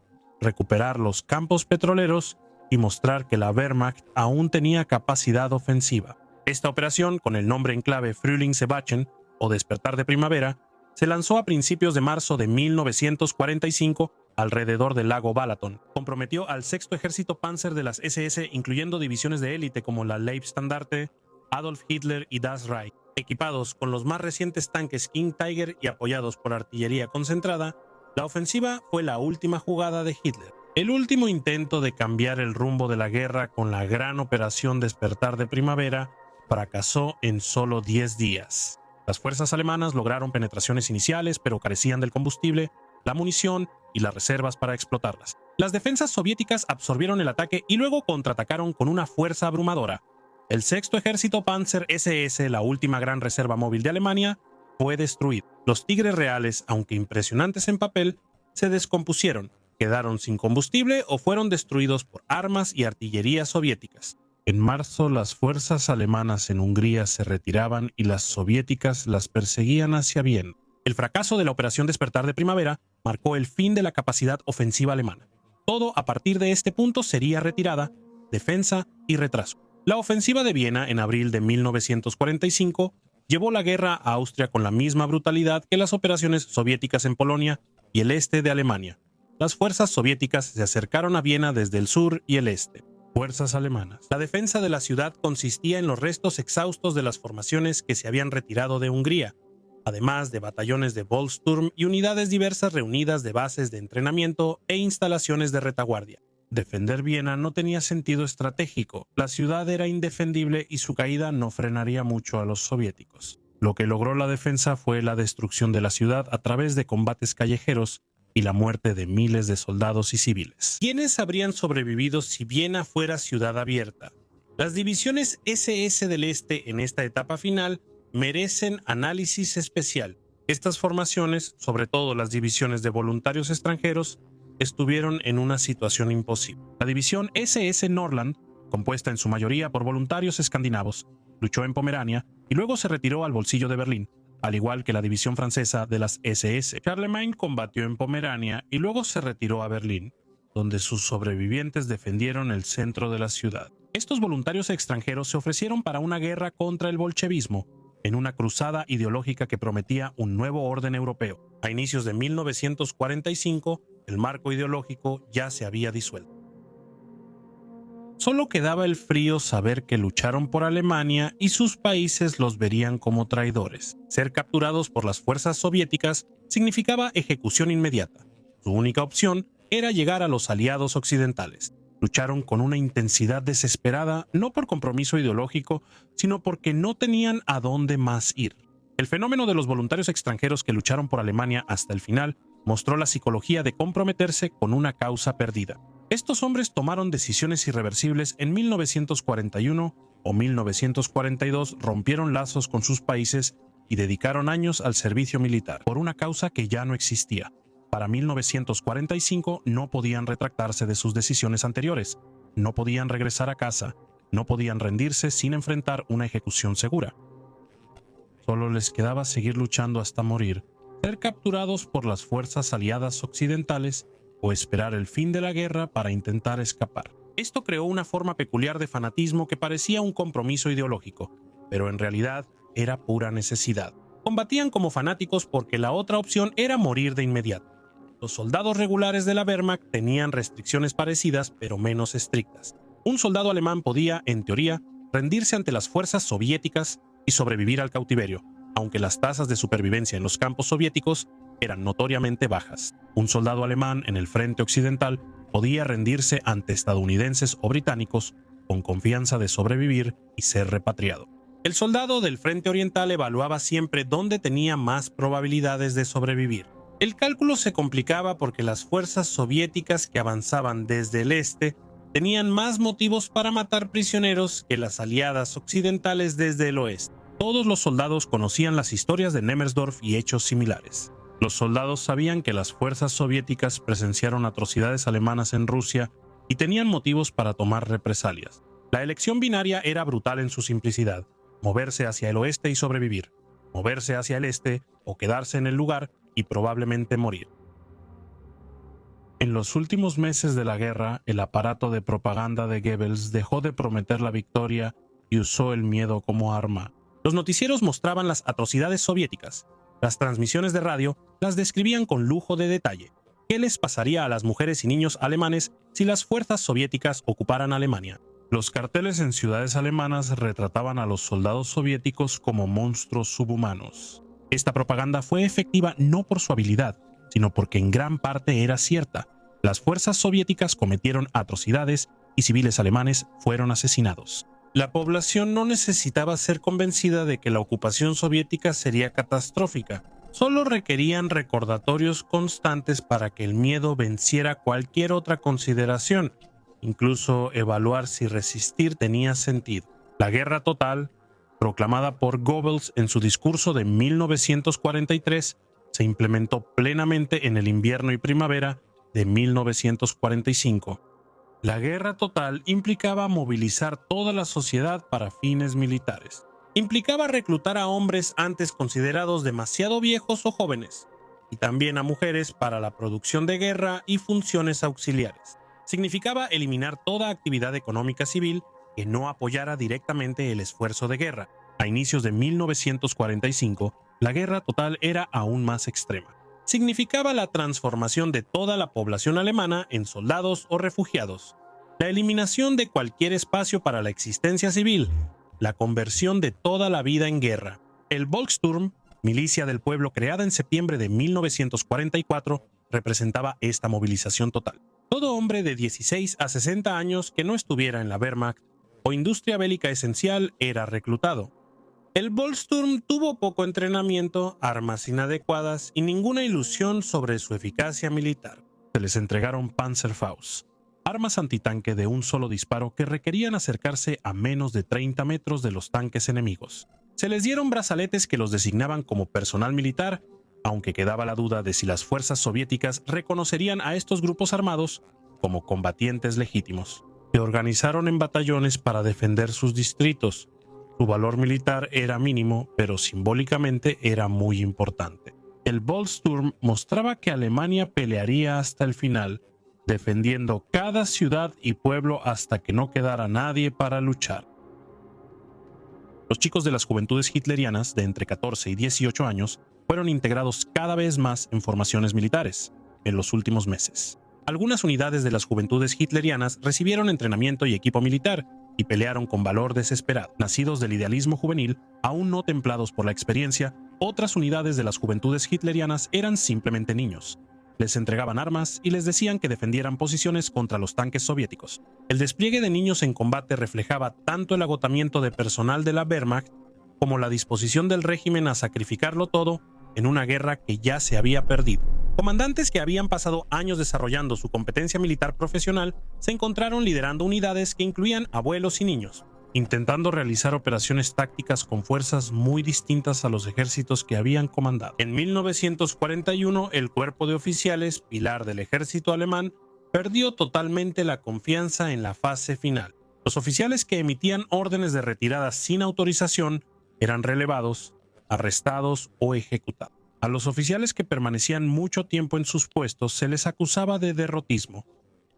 recuperar los campos petroleros y mostrar que la Wehrmacht aún tenía capacidad ofensiva. Esta operación, con el nombre en clave Frühlingserwachen o Despertar de Primavera, se lanzó a principios de marzo de 1945 alrededor del lago Balaton. Comprometió al 6º Ejército Panzer de las SS, incluyendo divisiones de élite como la Leibstandarte, Adolf Hitler y Das Reich. Equipados con los más recientes tanques King Tiger y apoyados por artillería concentrada, la ofensiva fue la última jugada de Hitler. El último intento de cambiar el rumbo de la guerra con la gran operación Despertar de Primavera fracasó en solo 10 días. Las fuerzas alemanas lograron penetraciones iniciales, pero carecían del combustible, la munición y las reservas para explotarlas. Las defensas soviéticas absorbieron el ataque y luego contraatacaron con una fuerza abrumadora. El sexto ejército Panzer SS, la última gran reserva móvil de Alemania, fue destruido. Los tigres reales, aunque impresionantes en papel, se descompusieron, quedaron sin combustible o fueron destruidos por armas y artillería soviéticas. En marzo, las fuerzas alemanas en Hungría se retiraban y las soviéticas las perseguían hacia Viena. El fracaso de la Operación Despertar de Primavera marcó el fin de la capacidad ofensiva alemana. Todo a partir de este punto sería retirada, defensa y retraso. La ofensiva de Viena en abril de 1945 llevó la guerra a Austria con la misma brutalidad que las operaciones soviéticas en Polonia y el este de Alemania. Las fuerzas soviéticas se acercaron a Viena desde el sur y el este. Fuerzas alemanas. La defensa de la ciudad consistía en los restos exhaustos de las formaciones que se habían retirado de Hungría, además de batallones de Volkssturm y unidades diversas reunidas de bases de entrenamiento e instalaciones de retaguardia. Defender Viena no tenía sentido estratégico, la ciudad era indefendible y su caída no frenaría mucho a los soviéticos. Lo que logró la defensa fue la destrucción de la ciudad a través de combates callejeros y la muerte de miles de soldados y civiles. ¿Quiénes habrían sobrevivido si Viena fuera ciudad abierta? Las divisiones SS del Este en esta etapa final merecen análisis especial. Estas formaciones, sobre todo las divisiones de voluntarios extranjeros, estuvieron en una situación imposible. La división SS Norrland, compuesta en su mayoría por voluntarios escandinavos, luchó en Pomerania y luego se retiró al bolsillo de Berlín, al igual que la división francesa de las SS. Charlemagne combatió en Pomerania y luego se retiró a Berlín, donde sus sobrevivientes defendieron el centro de la ciudad. Estos voluntarios extranjeros se ofrecieron para una guerra contra el bolchevismo, en una cruzada ideológica que prometía un nuevo orden europeo. A inicios de 1945, el marco ideológico ya se había disuelto. Solo quedaba el frío saber que lucharon por Alemania y sus países los verían como traidores. Ser capturados por las fuerzas soviéticas significaba ejecución inmediata. Su única opción era llegar a los aliados occidentales. Lucharon con una intensidad desesperada, no por compromiso ideológico, sino porque no tenían a dónde más ir. El fenómeno de los voluntarios extranjeros que lucharon por Alemania hasta el final mostró la psicología de comprometerse con una causa perdida. Estos hombres tomaron decisiones irreversibles en 1941 o 1942, rompieron lazos con sus países y dedicaron años al servicio militar, por una causa que ya no existía. Para 1945 no podían retractarse de sus decisiones anteriores, no podían regresar a casa, no podían rendirse sin enfrentar una ejecución segura. Solo les quedaba seguir luchando hasta morir, ser capturados por las fuerzas aliadas occidentales o esperar el fin de la guerra para intentar escapar. Esto creó una forma peculiar de fanatismo que parecía un compromiso ideológico, pero en realidad era pura necesidad. Combatían como fanáticos porque la otra opción era morir de inmediato. Los soldados regulares de la Wehrmacht tenían restricciones parecidas, pero menos estrictas. Un soldado alemán podía, en teoría, rendirse ante las fuerzas soviéticas y sobrevivir al cautiverio, aunque las tasas de supervivencia en los campos soviéticos eran notoriamente bajas. Un soldado alemán en el frente occidental podía rendirse ante estadounidenses o británicos con confianza de sobrevivir y ser repatriado. El soldado del frente oriental evaluaba siempre dónde tenía más probabilidades de sobrevivir. El cálculo se complicaba porque las fuerzas soviéticas que avanzaban desde el este tenían más motivos para matar prisioneros que las aliadas occidentales desde el oeste. Todos los soldados conocían las historias de Nemmersdorf y hechos similares. Los soldados sabían que las fuerzas soviéticas presenciaron atrocidades alemanas en Rusia y tenían motivos para tomar represalias. La elección binaria era brutal en su simplicidad: moverse hacia el oeste y sobrevivir, moverse hacia el este o quedarse en el lugar y probablemente morir. En los últimos meses de la guerra, el aparato de propaganda de Goebbels dejó de prometer la victoria y usó el miedo como arma. Los noticieros mostraban las atrocidades soviéticas. Las transmisiones de radio las describían con lujo de detalle. ¿Qué les pasaría a las mujeres y niños alemanes si las fuerzas soviéticas ocuparan Alemania? Los carteles en ciudades alemanas retrataban a los soldados soviéticos como monstruos subhumanos. Esta propaganda fue efectiva no por su habilidad, sino porque en gran parte era cierta. Las fuerzas soviéticas cometieron atrocidades y civiles alemanes fueron asesinados. La población no necesitaba ser convencida de que la ocupación soviética sería catastrófica. Solo requerían recordatorios constantes para que el miedo venciera cualquier otra consideración, incluso evaluar si resistir tenía sentido. La guerra total, proclamada por Goebbels en su discurso de 1943, se implementó plenamente en el invierno y primavera de 1945. La guerra total implicaba movilizar toda la sociedad para fines militares. Implicaba reclutar a hombres antes considerados demasiado viejos o jóvenes, y también a mujeres para la producción de guerra y funciones auxiliares. Significaba eliminar toda actividad económica civil que no apoyara directamente el esfuerzo de guerra. A inicios de 1945, la guerra total era aún más extrema. Significaba la transformación de toda la población alemana en soldados o refugiados, la eliminación de cualquier espacio para la existencia civil, la conversión de toda la vida en guerra. El Volkssturm, milicia del pueblo creada en septiembre de 1944, representaba esta movilización total. Todo hombre de 16 a 60 años que no estuviera en la Wehrmacht o industria bélica esencial era reclutado. El Volkssturm tuvo poco entrenamiento, armas inadecuadas y ninguna ilusión sobre su eficacia militar. Se les entregaron Panzerfaust, armas antitanque de un solo disparo que requerían acercarse a menos de 30 metros de los tanques enemigos. Se les dieron brazaletes que los designaban como personal militar, aunque quedaba la duda de si las fuerzas soviéticas reconocerían a estos grupos armados como combatientes legítimos. Se organizaron en batallones para defender sus distritos. Su valor militar era mínimo, pero simbólicamente era muy importante. El Volkssturm mostraba que Alemania pelearía hasta el final, defendiendo cada ciudad y pueblo hasta que no quedara nadie para luchar. Los chicos de las juventudes hitlerianas de entre 14 y 18 años fueron integrados cada vez más en formaciones militares en los últimos meses. Algunas unidades de las juventudes hitlerianas recibieron entrenamiento y equipo militar y pelearon con valor desesperado. Nacidos del idealismo juvenil, aún no templados por la experiencia, otras unidades de las juventudes hitlerianas eran simplemente niños. Les entregaban armas y les decían que defendieran posiciones contra los tanques soviéticos. El despliegue de niños en combate reflejaba tanto el agotamiento de personal de la Wehrmacht como la disposición del régimen a sacrificarlo todo en una guerra que ya se había perdido. Comandantes que habían pasado años desarrollando su competencia militar profesional se encontraron liderando unidades que incluían abuelos y niños, intentando realizar operaciones tácticas con fuerzas muy distintas a los ejércitos que habían comandado. En 1941, el cuerpo de oficiales, pilar del ejército alemán, perdió totalmente la confianza en la fase final. Los oficiales que emitían órdenes de retirada sin autorización eran relevados, arrestados o ejecutados. A los oficiales que permanecían mucho tiempo en sus puestos se les acusaba de derrotismo.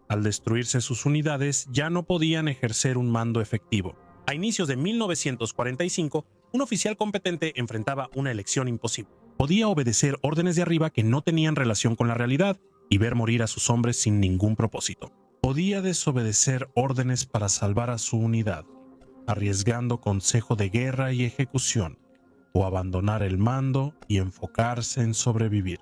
Al destruirse sus unidades, ya no podían ejercer un mando efectivo. A inicios de 1945, un oficial competente enfrentaba una elección imposible. Podía obedecer órdenes de arriba que no tenían relación con la realidad y ver morir a sus hombres sin ningún propósito. Podía desobedecer órdenes para salvar a su unidad, arriesgando consejo de guerra y ejecución, o abandonar el mando y enfocarse en sobrevivir.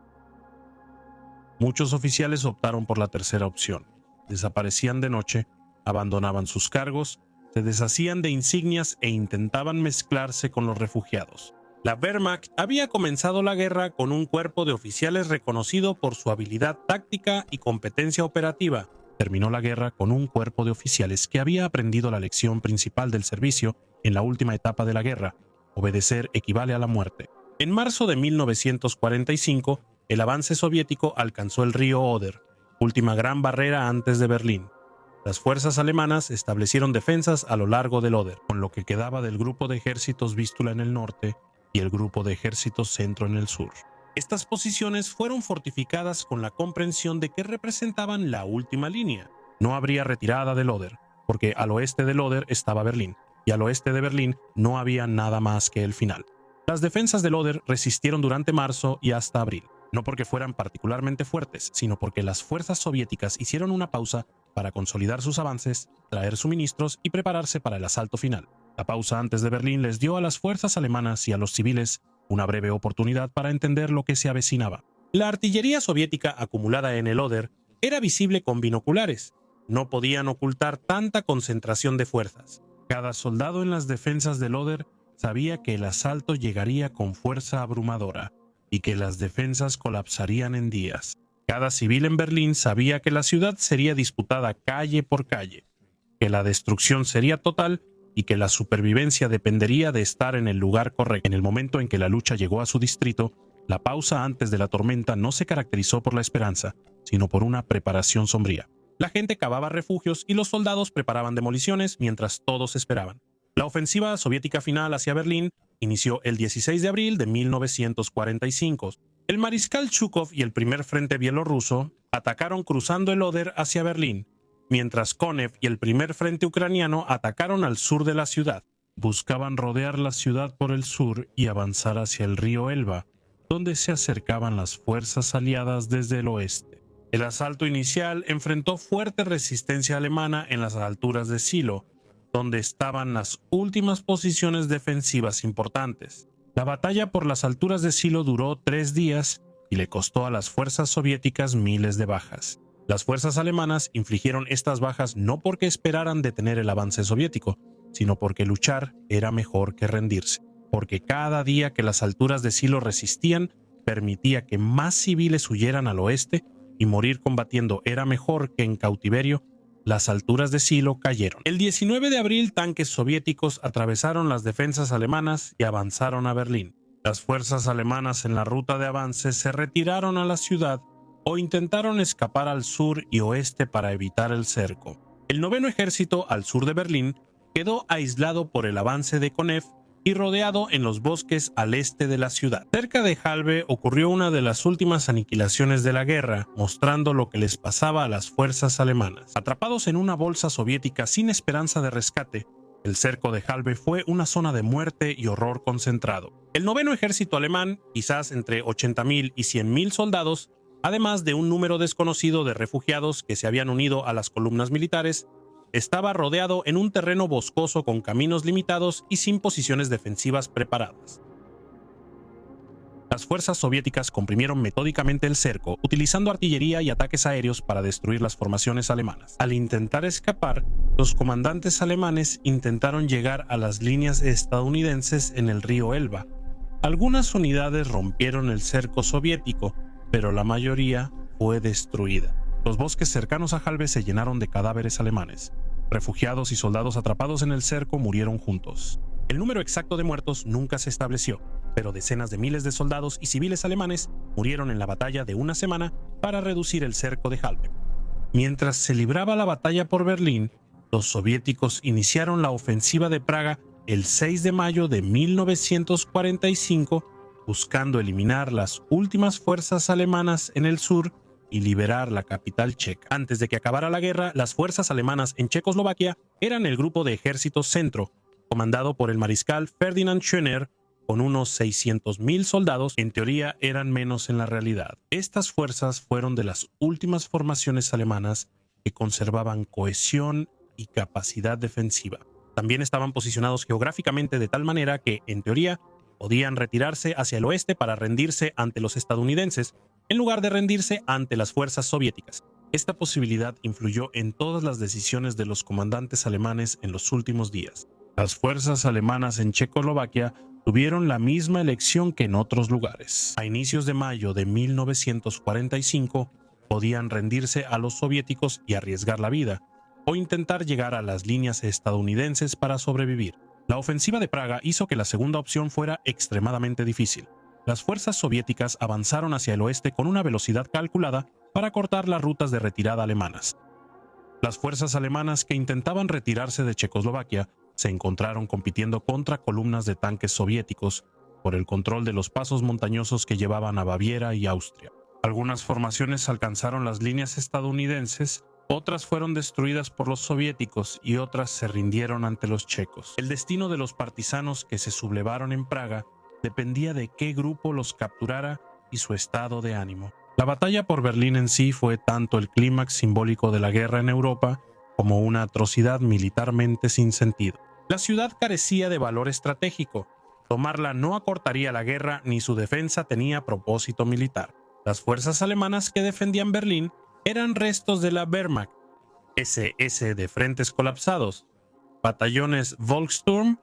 Muchos oficiales optaron por la tercera opción. Desaparecían de noche, abandonaban sus cargos, se deshacían de insignias e intentaban mezclarse con los refugiados. La Wehrmacht había comenzado la guerra con un cuerpo de oficiales reconocido por su habilidad táctica y competencia operativa. Terminó la guerra con un cuerpo de oficiales que había aprendido la lección principal del servicio en la última etapa de la guerra: obedecer equivale a la muerte. En marzo de 1945, el avance soviético alcanzó el río Oder, última gran barrera antes de Berlín. Las fuerzas alemanas establecieron defensas a lo largo del Oder, con lo que quedaba del grupo de ejércitos Vístula en el norte y el grupo de ejércitos Centro en el sur. Estas posiciones fueron fortificadas con la comprensión de que representaban la última línea. No habría retirada del Oder, porque al oeste del Oder estaba Berlín, y al oeste de Berlín no había nada más que el final. Las defensas del Oder resistieron durante marzo y hasta abril, no porque fueran particularmente fuertes, sino porque las fuerzas soviéticas hicieron una pausa para consolidar sus avances, traer suministros y prepararse para el asalto final. La pausa antes de Berlín les dio a las fuerzas alemanas y a los civiles una breve oportunidad para entender lo que se avecinaba. La artillería soviética acumulada en el Oder era visible con binoculares. No podían ocultar tanta concentración de fuerzas. Cada soldado en las defensas del Oder sabía que el asalto llegaría con fuerza abrumadora y que las defensas colapsarían en días. Cada civil en Berlín sabía que la ciudad sería disputada calle por calle, que la destrucción sería total y que la supervivencia dependería de estar en el lugar correcto. En el momento en que la lucha llegó a su distrito, la pausa antes de la tormenta no se caracterizó por la esperanza, sino por una preparación sombría. La gente cavaba refugios y los soldados preparaban demoliciones mientras todos esperaban. La ofensiva soviética final hacia Berlín inició el 16 de abril de 1945. El mariscal Zhukov y el primer frente bielorruso atacaron cruzando el Oder hacia Berlín, mientras Konev y el primer frente ucraniano atacaron al sur de la ciudad. Buscaban rodear la ciudad por el sur y avanzar hacia el río Elba, donde se acercaban las fuerzas aliadas desde el oeste. El asalto inicial enfrentó fuerte resistencia alemana en las alturas de Silo, donde estaban las últimas posiciones defensivas importantes. La batalla por las alturas de Silo duró 3 días y le costó a las fuerzas soviéticas miles de bajas. Las fuerzas alemanas infligieron estas bajas no porque esperaran detener el avance soviético, sino porque luchar era mejor que rendirse. Porque cada día que las alturas de Silo resistían, permitía que más civiles huyeran al oeste, y morir combatiendo era mejor que en cautiverio. Las alturas de Silo cayeron. El 19 de abril, tanques soviéticos atravesaron las defensas alemanas y avanzaron a Berlín. Las fuerzas alemanas en la ruta de avance se retiraron a la ciudad o intentaron escapar al sur y oeste para evitar el cerco. El noveno ejército al sur de Berlín quedó aislado por el avance de Konev y rodeado en los bosques al este de la ciudad. Cerca de Halbe ocurrió una de las últimas aniquilaciones de la guerra, mostrando lo que les pasaba a las fuerzas alemanas. Atrapados en una bolsa soviética sin esperanza de rescate, el cerco de Halbe fue una zona de muerte y horror concentrado. El noveno ejército alemán, quizás entre 80.000 y 100.000 soldados, además de un número desconocido de refugiados que se habían unido a las columnas militares, estaba rodeado en un terreno boscoso con caminos limitados y sin posiciones defensivas preparadas. Las fuerzas soviéticas comprimieron metódicamente el cerco, utilizando artillería y ataques aéreos para destruir las formaciones alemanas. Al intentar escapar, los comandantes alemanes intentaron llegar a las líneas estadounidenses en el río Elba. Algunas unidades rompieron el cerco soviético, pero la mayoría fue destruida. Los bosques cercanos a Halbe se llenaron de cadáveres alemanes. Refugiados y soldados atrapados en el cerco murieron juntos. El número exacto de muertos nunca se estableció, pero decenas de miles de soldados y civiles alemanes murieron en la batalla de una semana para reducir el cerco de Halbe. Mientras se libraba la batalla por Berlín, los soviéticos iniciaron la ofensiva de Praga el 6 de mayo de 1945, buscando eliminar las últimas fuerzas alemanas en el sur y liberar la capital checa. Antes de que acabara la guerra, las fuerzas alemanas en Checoslovaquia eran el grupo de ejército centro, comandado por el mariscal Ferdinand Schöner, con unos 600.000 soldados. En teoría eran menos en la realidad. Estas fuerzas fueron de las últimas formaciones alemanas que conservaban cohesión y capacidad defensiva. También estaban posicionados geográficamente de tal manera que, en teoría, podían retirarse hacia el oeste para rendirse ante los estadounidenses, en lugar de rendirse ante las fuerzas soviéticas. Esta posibilidad influyó en todas las decisiones de los comandantes alemanes en los últimos días. Las fuerzas alemanas en Checoslovaquia tuvieron la misma elección que en otros lugares. A inicios de mayo de 1945, podían rendirse a los soviéticos y arriesgar la vida, o intentar llegar a las líneas estadounidenses para sobrevivir. La ofensiva de Praga hizo que la segunda opción fuera extremadamente difícil. Las fuerzas soviéticas avanzaron hacia el oeste con una velocidad calculada para cortar las rutas de retirada alemanas. Las fuerzas alemanas que intentaban retirarse de Checoslovaquia se encontraron compitiendo contra columnas de tanques soviéticos por el control de los pasos montañosos que llevaban a Baviera y Austria. Algunas formaciones alcanzaron las líneas estadounidenses, otras fueron destruidas por los soviéticos y otras se rindieron ante los checos. El destino de los partisanos que se sublevaron en Praga dependía de qué grupo los capturara y su estado de ánimo. La batalla por Berlín en sí fue tanto el clímax simbólico de la guerra en Europa como una atrocidad militarmente sin sentido. La ciudad carecía de valor estratégico. Tomarla no acortaría la guerra ni su defensa tenía propósito militar. Las fuerzas alemanas que defendían Berlín eran restos de la Wehrmacht, SS de frentes colapsados. batallones Volkssturm,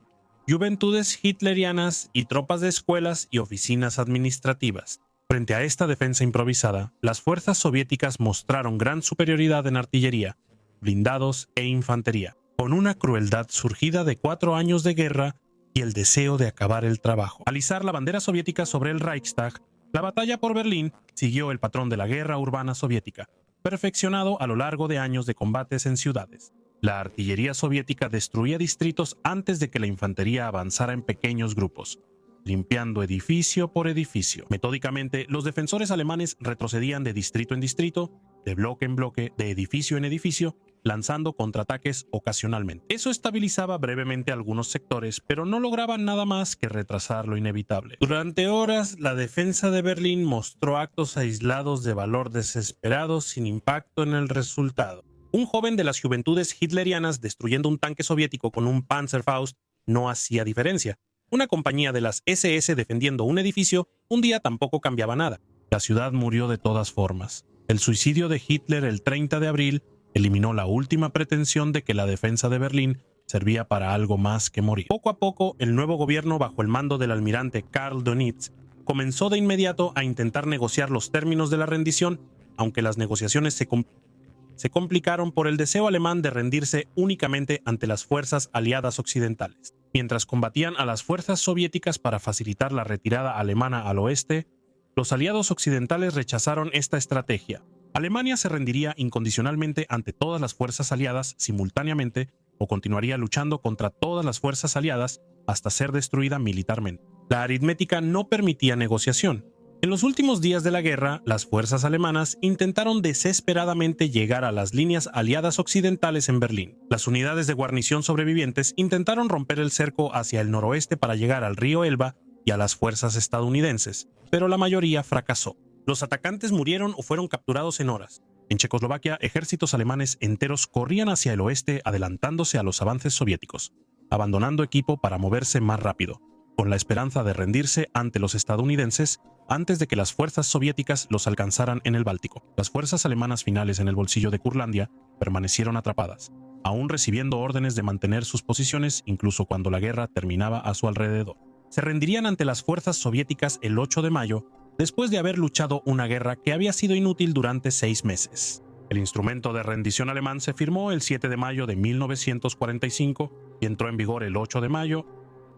juventudes hitlerianas y tropas de escuelas y oficinas administrativas. Frente a esta defensa improvisada, las fuerzas soviéticas mostraron gran superioridad en artillería, blindados e infantería, con una crueldad surgida de 4 años de guerra y el deseo de acabar el trabajo. Al izar la bandera soviética sobre el Reichstag, la batalla por Berlín siguió el patrón de la guerra urbana soviética, perfeccionado a lo largo de años de combates en ciudades. La artillería soviética destruía distritos antes de que la infantería avanzara en pequeños grupos, limpiando edificio por edificio. Metódicamente, los defensores alemanes retrocedían de distrito en distrito, de bloque en bloque, de edificio en edificio, lanzando contraataques ocasionalmente. Eso estabilizaba brevemente algunos sectores, pero no lograban nada más que retrasar lo inevitable. Durante horas, la defensa de Berlín mostró actos aislados de valor desesperados sin impacto en el resultado. Un joven de las juventudes hitlerianas destruyendo un tanque soviético con un Panzerfaust no hacía diferencia. Una compañía de las SS defendiendo un edificio un día tampoco cambiaba nada. La ciudad murió de todas formas. El suicidio de Hitler el 30 de abril eliminó la última pretensión de que la defensa de Berlín servía para algo más que morir. Poco a poco, el nuevo gobierno bajo el mando del almirante Karl Dönitz comenzó de inmediato a intentar negociar los términos de la rendición, aunque las negociaciones se complicaron por el deseo alemán de rendirse únicamente ante las fuerzas aliadas occidentales. Mientras combatían a las fuerzas soviéticas para facilitar la retirada alemana al oeste, los aliados occidentales rechazaron esta estrategia. Alemania se rendiría incondicionalmente ante todas las fuerzas aliadas simultáneamente o continuaría luchando contra todas las fuerzas aliadas hasta ser destruida militarmente. La aritmética no permitía negociación. En los últimos días de la guerra, las fuerzas alemanas intentaron desesperadamente llegar a las líneas aliadas occidentales en Berlín. Las unidades de guarnición sobrevivientes intentaron romper el cerco hacia el noroeste para llegar al río Elba y a las fuerzas estadounidenses, pero la mayoría fracasó. Los atacantes murieron o fueron capturados en horas. En Checoslovaquia, ejércitos alemanes enteros corrían hacia el oeste adelantándose a los avances soviéticos, abandonando equipo para moverse más rápido, con la esperanza de rendirse ante los estadounidenses antes de que las fuerzas soviéticas los alcanzaran en el Báltico. Las fuerzas alemanas finales en el bolsillo de Curlandia permanecieron atrapadas, aún recibiendo órdenes de mantener sus posiciones incluso cuando la guerra terminaba a su alrededor. Se rendirían ante las fuerzas soviéticas el 8 de mayo, después de haber luchado una guerra que había sido inútil durante 6 meses. El instrumento de rendición alemán se firmó el 7 de mayo de 1945 y entró en vigor el 8 de mayo.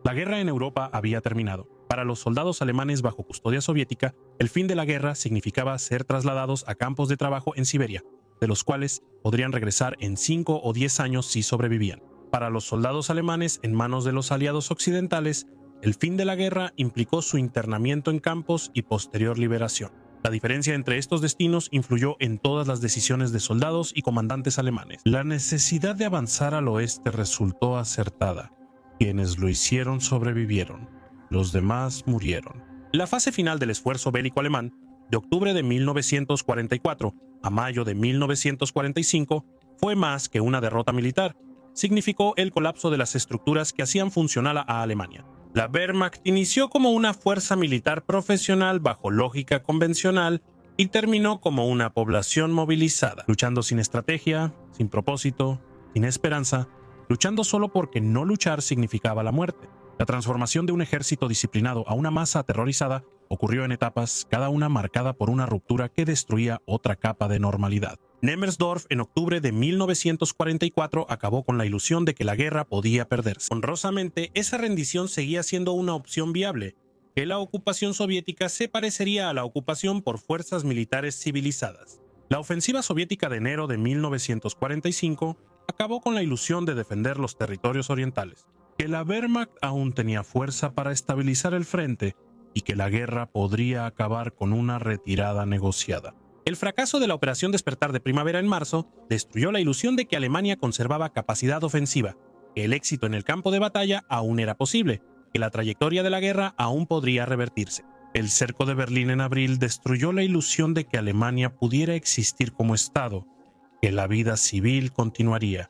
La guerra en Europa había terminado. Para los soldados alemanes bajo custodia soviética, el fin de la guerra significaba ser trasladados a campos de trabajo en Siberia, de los cuales podrían regresar en 5 o 10 años si sobrevivían. Para los soldados alemanes en manos de los aliados occidentales, el fin de la guerra implicó su internamiento en campos y posterior liberación. La diferencia entre estos destinos influyó en todas las decisiones de soldados y comandantes alemanes. La necesidad de avanzar al oeste resultó acertada. Quienes lo hicieron sobrevivieron, los demás murieron. La fase final del esfuerzo bélico alemán, de octubre de 1944 a mayo de 1945, fue más que una derrota militar. Significó el colapso de las estructuras que hacían funcional a Alemania. La Wehrmacht inició como una fuerza militar profesional bajo lógica convencional y terminó como una población movilizada, luchando sin estrategia, sin propósito, sin esperanza, luchando solo porque no luchar significaba la muerte. La transformación de un ejército disciplinado a una masa aterrorizada ocurrió en etapas, cada una marcada por una ruptura que destruía otra capa de normalidad. Nemmersdorf en octubre de 1944 acabó con la ilusión de que la guerra podía perderse. Honrosamente, esa rendición seguía siendo una opción viable, que la ocupación soviética se parecería a la ocupación por fuerzas militares civilizadas. La ofensiva soviética de enero de 1945 acabó con la ilusión de defender los territorios orientales, que la Wehrmacht aún tenía fuerza para estabilizar el frente y que la guerra podría acabar con una retirada negociada. El fracaso de la Operación Despertar de Primavera en marzo destruyó la ilusión de que Alemania conservaba capacidad ofensiva, que el éxito en el campo de batalla aún era posible, que la trayectoria de la guerra aún podría revertirse. El cerco de Berlín en abril destruyó la ilusión de que Alemania pudiera existir como Estado, que la vida civil continuaría,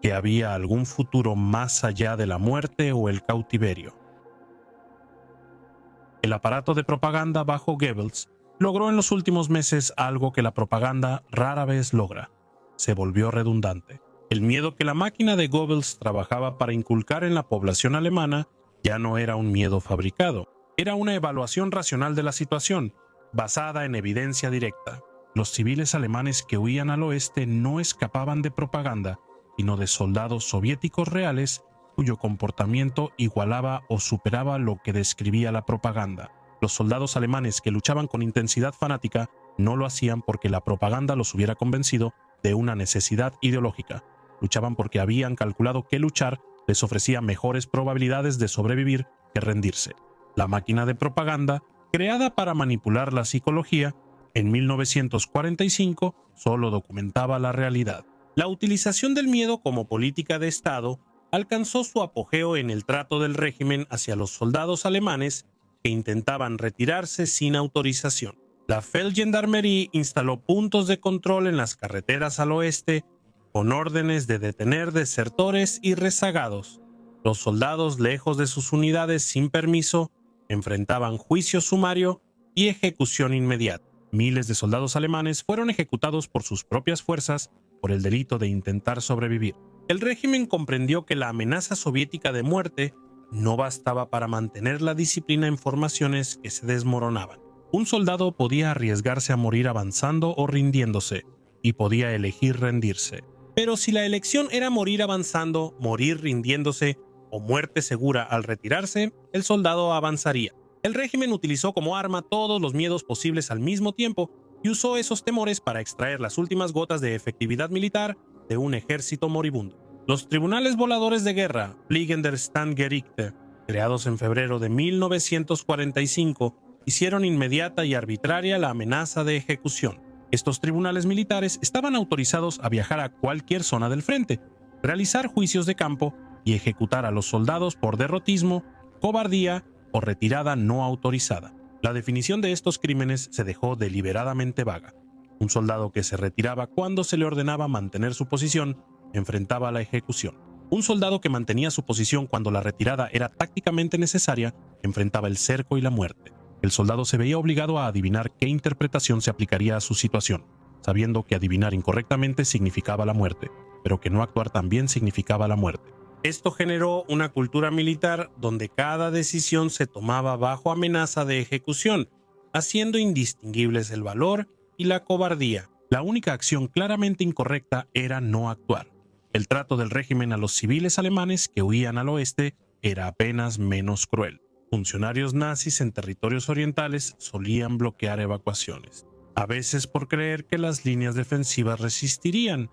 que había algún futuro más allá de la muerte o el cautiverio. El aparato de propaganda bajo Goebbels logró en los últimos meses algo que la propaganda rara vez logra. Se volvió redundante. El miedo que la máquina de Goebbels trabajaba para inculcar en la población alemana ya no era un miedo fabricado, era una evaluación racional de la situación, basada en evidencia directa. Los civiles alemanes que huían al oeste no escapaban de propaganda, sino de soldados soviéticos reales cuyo comportamiento igualaba o superaba lo que describía la propaganda. Los soldados alemanes que luchaban con intensidad fanática no lo hacían porque la propaganda los hubiera convencido de una necesidad ideológica. Luchaban porque habían calculado que luchar les ofrecía mejores probabilidades de sobrevivir que rendirse. La máquina de propaganda, creada para manipular la psicología, en 1945 solo documentaba la realidad. La utilización del miedo como política de Estado alcanzó su apogeo en el trato del régimen hacia los soldados alemanes que intentaban retirarse sin autorización. La Feldgendarmerie instaló puntos de control en las carreteras al oeste con órdenes de detener desertores y rezagados. Los soldados, lejos de sus unidades sin permiso, enfrentaban juicio sumario y ejecución inmediata. Miles de soldados alemanes fueron ejecutados por sus propias fuerzas por el delito de intentar sobrevivir. El régimen comprendió que la amenaza soviética de muerte no bastaba para mantener la disciplina en formaciones que se desmoronaban. Un soldado podía arriesgarse a morir avanzando o rindiéndose, y podía elegir rendirse. Pero si la elección era morir avanzando, morir rindiéndose o muerte segura al retirarse, el soldado avanzaría. El régimen utilizó como arma todos los miedos posibles al mismo tiempo y usó esos temores para extraer las últimas gotas de efectividad militar de un ejército moribundo. Los tribunales voladores de guerra, Fliegen der Standgerichte, creados en febrero de 1945, hicieron inmediata y arbitraria la amenaza de ejecución. Estos tribunales militares estaban autorizados a viajar a cualquier zona del frente, realizar juicios de campo y ejecutar a los soldados por derrotismo, cobardía o retirada no autorizada. La definición de estos crímenes se dejó deliberadamente vaga. Un soldado que se retiraba cuando se le ordenaba mantener su posición enfrentaba la ejecución. Un soldado que mantenía su posición cuando la retirada era tácticamente necesaria enfrentaba el cerco y la muerte. El soldado se veía obligado a adivinar qué interpretación se aplicaría a su situación, sabiendo que adivinar incorrectamente significaba la muerte, pero que no actuar también significaba la muerte. Esto generó una cultura militar donde cada decisión se tomaba bajo amenaza de ejecución, haciendo indistinguibles el valor y la cobardía. La única acción claramente incorrecta era no actuar. El trato del régimen a los civiles alemanes que huían al oeste era apenas menos cruel. Funcionarios nazis en territorios orientales solían bloquear evacuaciones, a veces por creer que las líneas defensivas resistirían,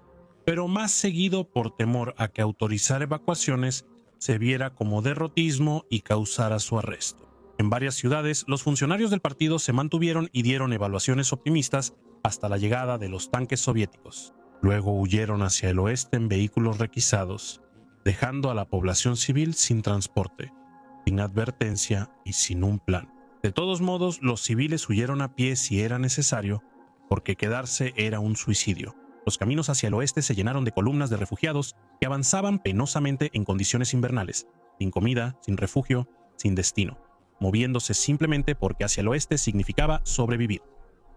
pero más seguido por temor a que autorizar evacuaciones se viera como derrotismo y causara su arresto. En varias ciudades, los funcionarios del partido se mantuvieron y dieron evaluaciones optimistas hasta la llegada de los tanques soviéticos. Luego huyeron hacia el oeste en vehículos requisados, dejando a la población civil sin transporte, sin advertencia y sin un plan. De todos modos, los civiles huyeron a pie si era necesario, porque quedarse era un suicidio. Los caminos hacia el oeste se llenaron de columnas de refugiados que avanzaban penosamente en condiciones invernales, sin comida, sin refugio, sin destino, moviéndose simplemente porque hacia el oeste significaba sobrevivir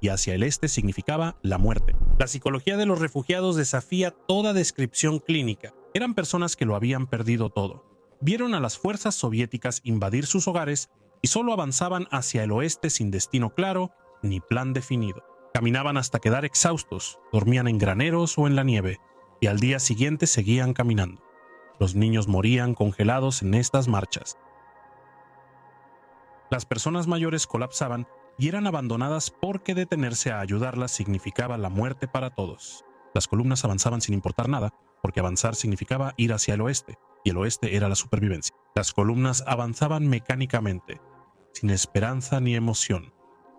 y hacia el este significaba la muerte. La psicología de los refugiados desafía toda descripción clínica. Eran personas que lo habían perdido todo. Vieron a las fuerzas soviéticas invadir sus hogares y solo avanzaban hacia el oeste sin destino claro ni plan definido. Caminaban hasta quedar exhaustos, dormían en graneros o en la nieve, y al día siguiente seguían caminando. Los niños morían congelados en estas marchas. Las personas mayores colapsaban y eran abandonadas porque detenerse a ayudarlas significaba la muerte para todos. Las columnas avanzaban sin importar nada, porque avanzar significaba ir hacia el oeste, y el oeste era la supervivencia. Las columnas avanzaban mecánicamente, sin esperanza ni emoción,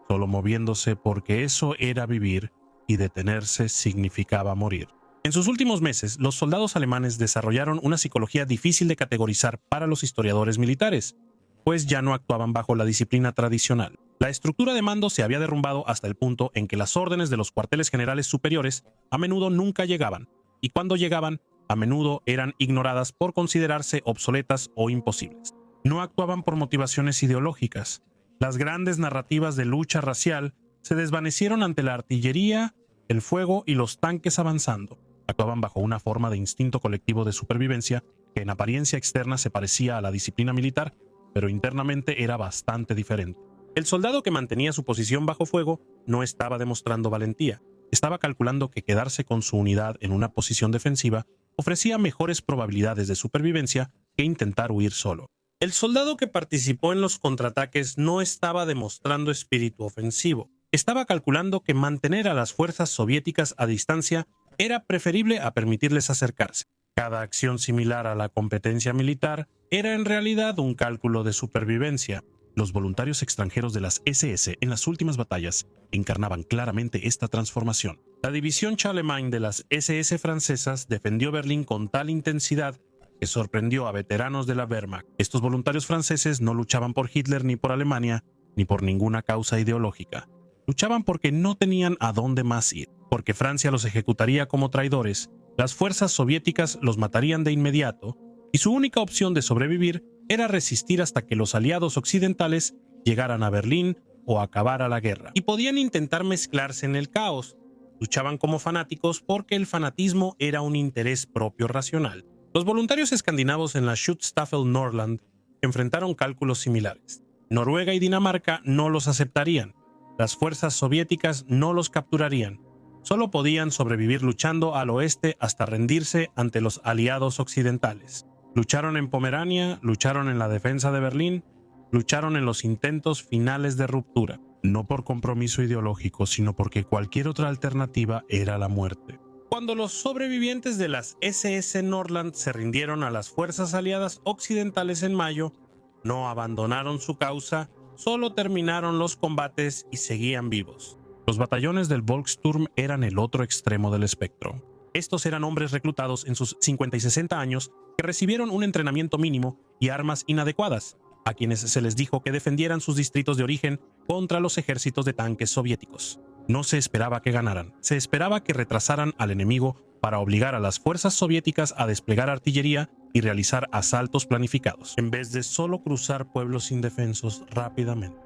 solo moviéndose porque eso era vivir y detenerse significaba morir. En sus últimos meses, los soldados alemanes desarrollaron una psicología difícil de categorizar para los historiadores militares, pues ya no actuaban bajo la disciplina tradicional. La estructura de mando se había derrumbado hasta el punto en que las órdenes de los cuarteles generales superiores a menudo nunca llegaban, y cuando llegaban, a menudo eran ignoradas por considerarse obsoletas o imposibles. No actuaban por motivaciones ideológicas. Las grandes narrativas de lucha racial se desvanecieron ante la artillería, el fuego y los tanques avanzando. Actuaban bajo una forma de instinto colectivo de supervivencia que en apariencia externa se parecía a la disciplina militar, pero internamente era bastante diferente. El soldado que mantenía su posición bajo fuego no estaba demostrando valentía. Estaba calculando que quedarse con su unidad en una posición defensiva ofrecía mejores probabilidades de supervivencia que intentar huir solo. El soldado que participó en los contraataques no estaba demostrando espíritu ofensivo. Estaba calculando que mantener a las fuerzas soviéticas a distancia era preferible a permitirles acercarse. Cada acción similar a la competencia militar era en realidad un cálculo de supervivencia. Los voluntarios extranjeros de las SS en las últimas batallas encarnaban claramente esta transformación. La división Charlemagne de las SS francesas defendió Berlín con tal intensidad que sorprendió a veteranos de la Wehrmacht. Estos voluntarios franceses no luchaban por Hitler ni por Alemania, ni por ninguna causa ideológica. Luchaban porque no tenían a dónde más ir, porque Francia los ejecutaría como traidores, las fuerzas soviéticas los matarían de inmediato, y su única opción de sobrevivir era resistir hasta que los aliados occidentales llegaran a Berlín o acabara la guerra. Y podían intentar mezclarse en el caos. Luchaban como fanáticos porque el fanatismo era un interés propio racional. Los voluntarios escandinavos en la Schutzstaffel Nordland enfrentaron cálculos similares. Noruega y Dinamarca no los aceptarían. Las fuerzas soviéticas no los capturarían. Solo podían sobrevivir luchando al oeste hasta rendirse ante los aliados occidentales. Lucharon en Pomerania, lucharon en la defensa de Berlín, lucharon en los intentos finales de ruptura, no por compromiso ideológico, sino porque cualquier otra alternativa era la muerte. Cuando los sobrevivientes de las SS Nordland se rindieron a las fuerzas aliadas occidentales en mayo, no abandonaron su causa, solo terminaron los combates y seguían vivos. Los batallones del Volkssturm eran el otro extremo del espectro. Estos eran hombres reclutados en sus 50 y 60 años que recibieron un entrenamiento mínimo y armas inadecuadas, a quienes se les dijo que defendieran sus distritos de origen contra los ejércitos de tanques soviéticos. No se esperaba que ganaran, se esperaba que retrasaran al enemigo para obligar a las fuerzas soviéticas a desplegar artillería y realizar asaltos planificados, en vez de solo cruzar pueblos indefensos rápidamente.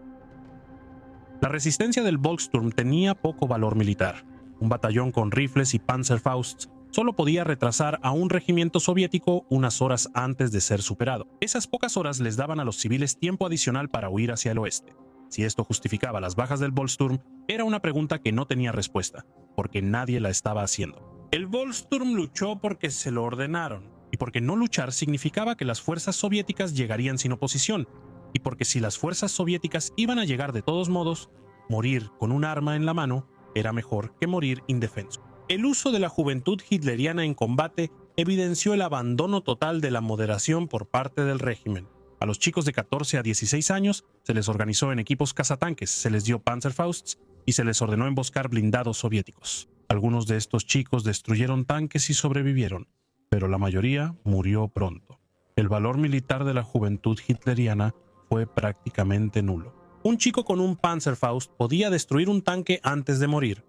La resistencia del Volkssturm tenía poco valor militar. Un batallón con rifles y Panzerfausts solo podía retrasar a un regimiento soviético unas horas antes de ser superado. Esas pocas horas les daban a los civiles tiempo adicional para huir hacia el oeste. Si esto justificaba las bajas del Volkssturm, era una pregunta que no tenía respuesta, porque nadie la estaba haciendo. El Volkssturm luchó porque se lo ordenaron, y porque no luchar significaba que las fuerzas soviéticas llegarían sin oposición, y porque si las fuerzas soviéticas iban a llegar de todos modos, morir con un arma en la mano era mejor que morir indefenso. El uso de la juventud hitleriana en combate evidenció el abandono total de la moderación por parte del régimen. A los chicos de 14 a 16 años se les organizó en equipos cazatanques, se les dio Panzerfausts y se les ordenó emboscar blindados soviéticos. Algunos de estos chicos destruyeron tanques y sobrevivieron, pero la mayoría murió pronto. El valor militar de la juventud hitleriana fue prácticamente nulo. Un chico con un Panzerfaust podía destruir un tanque antes de morir.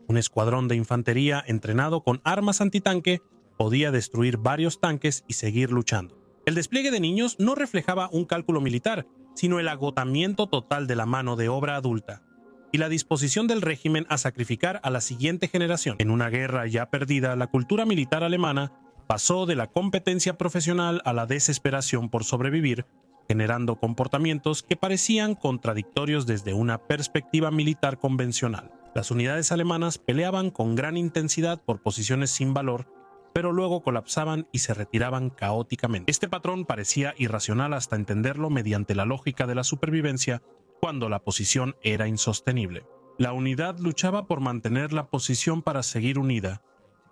Un escuadrón de infantería entrenado con armas antitanque podía destruir varios tanques y seguir luchando. El despliegue de niños no reflejaba un cálculo militar, sino el agotamiento total de la mano de obra adulta y la disposición del régimen a sacrificar a la siguiente generación. En una guerra ya perdida, la cultura militar alemana pasó de la competencia profesional a la desesperación por sobrevivir, generando comportamientos que parecían contradictorios desde una perspectiva militar convencional. Las unidades alemanas peleaban con gran intensidad por posiciones sin valor, pero luego colapsaban y se retiraban caóticamente. Este patrón parecía irracional hasta entenderlo mediante la lógica de la supervivencia cuando la posición era insostenible. La unidad luchaba por mantener la posición para seguir unida,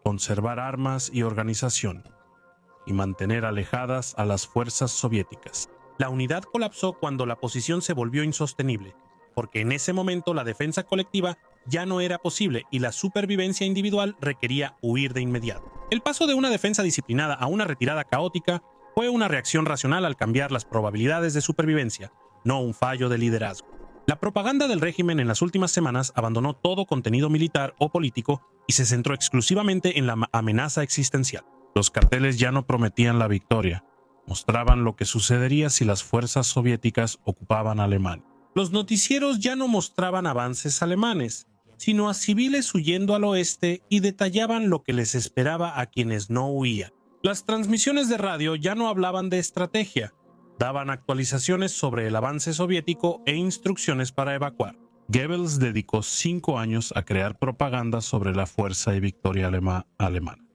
conservar armas y organización, y mantener alejadas a las fuerzas soviéticas. La unidad colapsó cuando la posición se volvió insostenible, porque en ese momento la defensa colectiva ya no era posible y la supervivencia individual requería huir de inmediato. El paso de una defensa disciplinada a una retirada caótica fue una reacción racional al cambiar las probabilidades de supervivencia, no un fallo de liderazgo. La propaganda del régimen en las últimas semanas abandonó todo contenido militar o político y se centró exclusivamente en la amenaza existencial. Los carteles ya no prometían la victoria, mostraban lo que sucedería si las fuerzas soviéticas ocupaban Alemania. Los noticieros ya no mostraban avances alemanes, sino a civiles huyendo al oeste y detallaban lo que les esperaba a quienes no huían. Las transmisiones de radio ya no hablaban de estrategia, daban actualizaciones sobre el avance soviético e instrucciones para evacuar. Goebbels dedicó 5 años a crear propaganda sobre la fuerza y victoria alemana.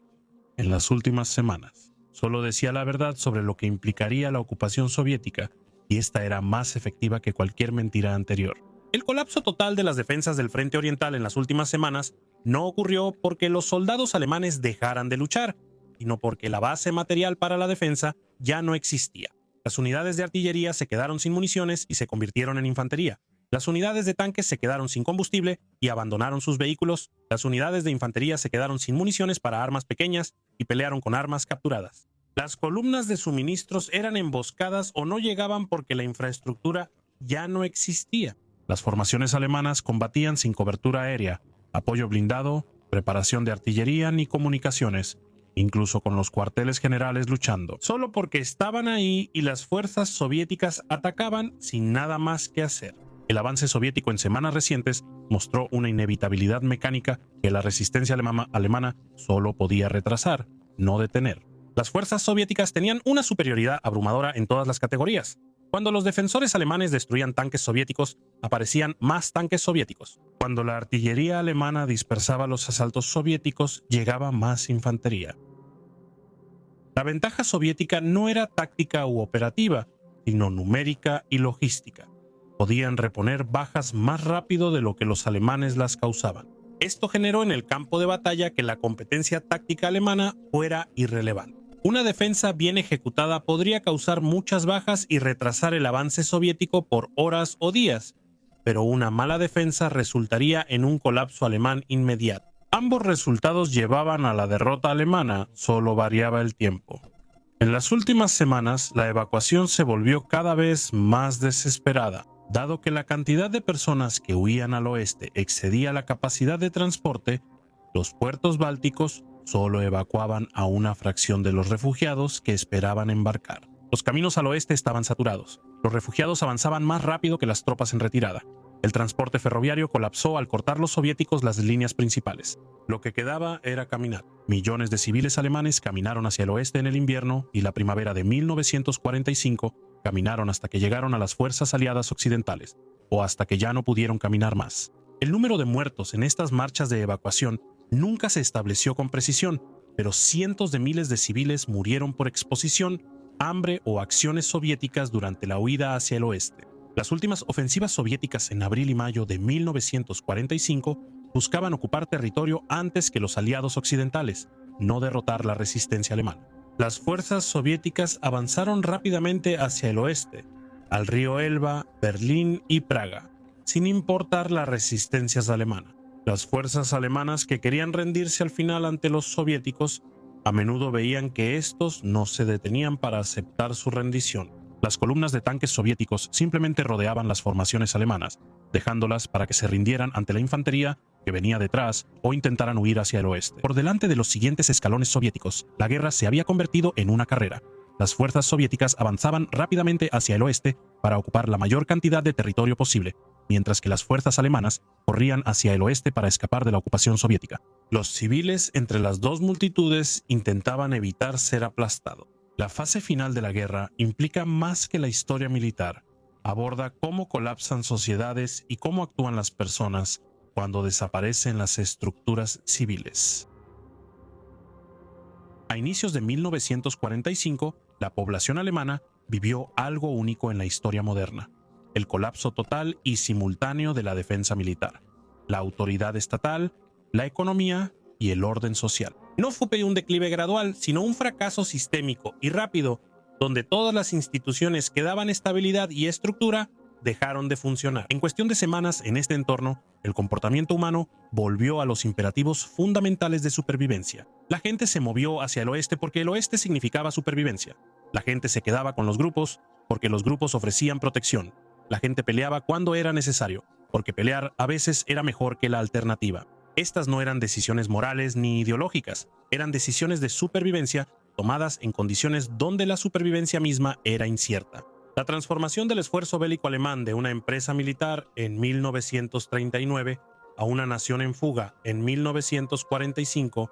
En las últimas semanas, solo decía la verdad sobre lo que implicaría la ocupación soviética, y esta era más efectiva que cualquier mentira anterior. El colapso total de las defensas del Frente Oriental en las últimas semanas no ocurrió porque los soldados alemanes dejaran de luchar, sino porque la base material para la defensa ya no existía. Las unidades de artillería se quedaron sin municiones y se convirtieron en infantería. Las unidades de tanques se quedaron sin combustible y abandonaron sus vehículos. Las unidades de infantería se quedaron sin municiones para armas pequeñas y pelearon con armas capturadas. Las columnas de suministros eran emboscadas o no llegaban porque la infraestructura ya no existía. Las formaciones alemanas combatían sin cobertura aérea, apoyo blindado, preparación de artillería ni comunicaciones, incluso con los cuarteles generales luchando, solo porque estaban ahí y las fuerzas soviéticas atacaban sin nada más que hacer. El avance soviético en semanas recientes mostró una inevitabilidad mecánica que la resistencia alemana solo podía retrasar, no detener. Las fuerzas soviéticas tenían una superioridad abrumadora en todas las categorías. Cuando los defensores alemanes destruían tanques soviéticos, aparecían más tanques soviéticos. Cuando la artillería alemana dispersaba los asaltos soviéticos, llegaba más infantería. La ventaja soviética no era táctica u operativa, sino numérica y logística. Podían reponer bajas más rápido de lo que los alemanes las causaban. Esto generó en el campo de batalla que la competencia táctica alemana fuera irrelevante. Una defensa bien ejecutada podría causar muchas bajas y retrasar el avance soviético por horas o días, pero una mala defensa resultaría en un colapso alemán inmediato. Ambos resultados llevaban a la derrota alemana, solo variaba el tiempo. En las últimas semanas, la evacuación se volvió cada vez más desesperada. Dado que la cantidad de personas que huían al oeste excedía la capacidad de transporte, los puertos bálticos solo evacuaban a una fracción de los refugiados que esperaban embarcar. Los caminos al oeste estaban saturados. Los refugiados avanzaban más rápido que las tropas en retirada. El transporte ferroviario colapsó al cortar los soviéticos las líneas principales. Lo que quedaba era caminar. Millones de civiles alemanes caminaron hacia el oeste en el invierno y la primavera de 1945 caminaron hasta que llegaron a las fuerzas aliadas occidentales, o hasta que ya no pudieron caminar más. El número de muertos en estas marchas de evacuación nunca se estableció con precisión, pero cientos de miles de civiles murieron por exposición, hambre o acciones soviéticas durante la huida hacia el oeste. Las últimas ofensivas soviéticas en abril y mayo de 1945 buscaban ocupar territorio antes que los aliados occidentales, no derrotar la resistencia alemana. Las fuerzas soviéticas avanzaron rápidamente hacia el oeste, al río Elba, Berlín y Praga, sin importar las resistencias alemanas. Las fuerzas alemanas que querían rendirse al final ante los soviéticos a menudo veían que estos no se detenían para aceptar su rendición. Las columnas de tanques soviéticos simplemente rodeaban las formaciones alemanas, dejándolas para que se rindieran ante la infantería que venía detrás o intentaran huir hacia el oeste. Por delante de los siguientes escalones soviéticos, la guerra se había convertido en una carrera. Las fuerzas soviéticas avanzaban rápidamente hacia el oeste para ocupar la mayor cantidad de territorio posible, mientras que las fuerzas alemanas corrían hacia el oeste para escapar de la ocupación soviética. Los civiles entre las dos multitudes intentaban evitar ser aplastados. La fase final de la guerra implica más que la historia militar. Aborda cómo colapsan sociedades y cómo actúan las personas cuando desaparecen las estructuras civiles. A inicios de 1945, la población alemana vivió algo único en la historia moderna: el colapso total y simultáneo de la defensa militar, la autoridad estatal, la economía y el orden social. No fue un declive gradual, sino un fracaso sistémico y rápido, donde todas las instituciones que daban estabilidad y estructura dejaron de funcionar. En cuestión de semanas, en este entorno, el comportamiento humano volvió a los imperativos fundamentales de supervivencia. La gente se movió hacia el oeste porque el oeste significaba supervivencia. La gente se quedaba con los grupos porque los grupos ofrecían protección. La gente peleaba cuando era necesario, porque pelear a veces era mejor que la alternativa. Estas no eran decisiones morales ni ideológicas, eran decisiones de supervivencia tomadas en condiciones donde la supervivencia misma era incierta. La transformación del esfuerzo bélico alemán de una empresa militar en 1939 a una nación en fuga en 1945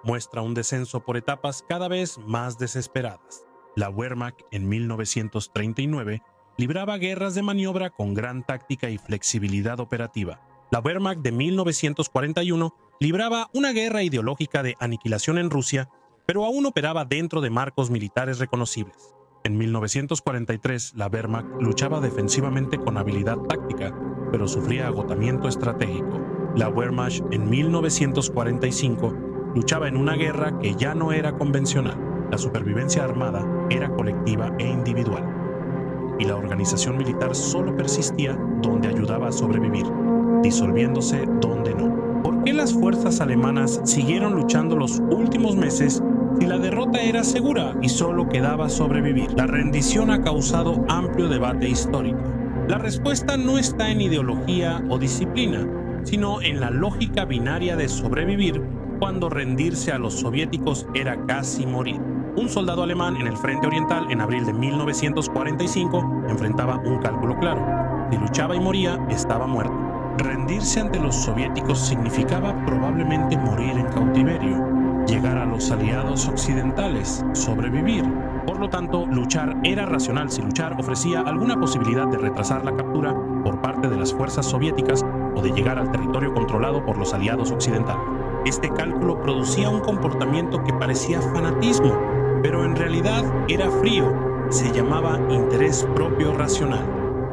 muestra un descenso por etapas cada vez más desesperadas. La Wehrmacht en 1939 libraba guerras de maniobra con gran táctica y flexibilidad operativa. La Wehrmacht de 1941 libraba una guerra ideológica de aniquilación en Rusia, pero aún operaba dentro de marcos militares reconocibles. En 1943, la Wehrmacht luchaba defensivamente con habilidad táctica, pero sufría agotamiento estratégico. La Wehrmacht en 1945 luchaba en una guerra que ya no era convencional. La supervivencia armada era colectiva e individual, y la organización militar solo persistía donde ayudaba a sobrevivir, disolviéndose donde no. ¿Por qué las fuerzas alemanas siguieron luchando los últimos meses si la derrota era segura y solo quedaba sobrevivir? La rendición ha causado amplio debate histórico. La respuesta no está en ideología o disciplina, sino en la lógica binaria de sobrevivir cuando rendirse a los soviéticos era casi morir. Un soldado alemán en el Frente Oriental en abril de 1945 enfrentaba un cálculo claro: si luchaba y moría, estaba muerto. Rendirse ante los soviéticos significaba probablemente morir en cautiverio, llegar a los aliados occidentales, sobrevivir. Por lo tanto, luchar era racional si luchar ofrecía alguna posibilidad de retrasar la captura por parte de las fuerzas soviéticas o de llegar al territorio controlado por los aliados occidentales. Este cálculo producía un comportamiento que parecía fanatismo, pero en realidad era frío. Se llamaba interés propio racional.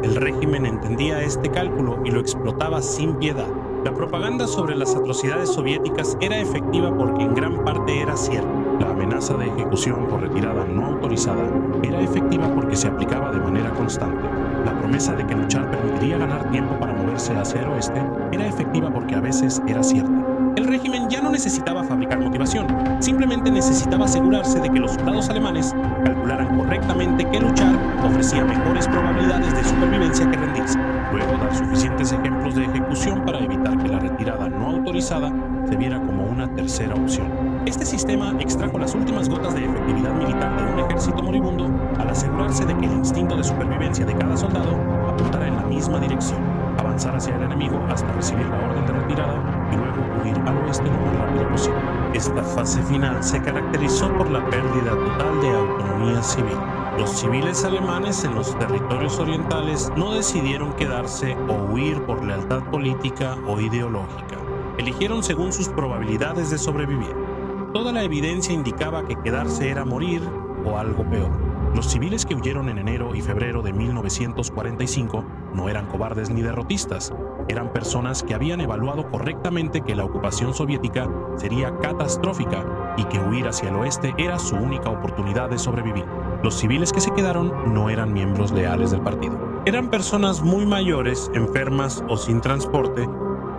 El régimen entendía este cálculo y lo explotaba sin piedad. La propaganda sobre las atrocidades soviéticas era efectiva porque en gran parte era cierta. La amenaza de ejecución por retirada no autorizada era efectiva porque se aplicaba de manera constante. La promesa de que luchar permitiría ganar tiempo para moverse hacia el oeste era efectiva porque a veces era cierta. El régimen ya no necesitaba fabricar motivación, simplemente necesitaba asegurarse de que los soldados alemanes calcularan correctamente que luchar ofrecía mejores probabilidades de supervivencia que rendirse. Luego, dar suficientes ejemplos de ejecución para evitar que la retirada no autorizada se viera como una tercera opción. Este sistema extrajo las últimas gotas de efectividad militar de un ejército moribundo al asegurarse de que el instinto de supervivencia de cada soldado apuntara en la misma dirección: avanzar hacia el enemigo hasta recibir la orden de retirada y luego huir al oeste lo más rápido posible. Esta fase final se caracterizó por la pérdida total de autonomía civil. Los civiles alemanes en los territorios orientales no decidieron quedarse o huir por lealtad política o ideológica. Eligieron según sus probabilidades de sobrevivir. Toda la evidencia indicaba que quedarse era morir o algo peor. Los civiles que huyeron en enero y febrero de 1945 no eran cobardes ni derrotistas. Eran personas que habían evaluado correctamente que la ocupación soviética sería catastrófica y que huir hacia el oeste era su única oportunidad de sobrevivir. Los civiles que se quedaron no eran miembros leales del partido. Eran personas muy mayores, enfermas o sin transporte,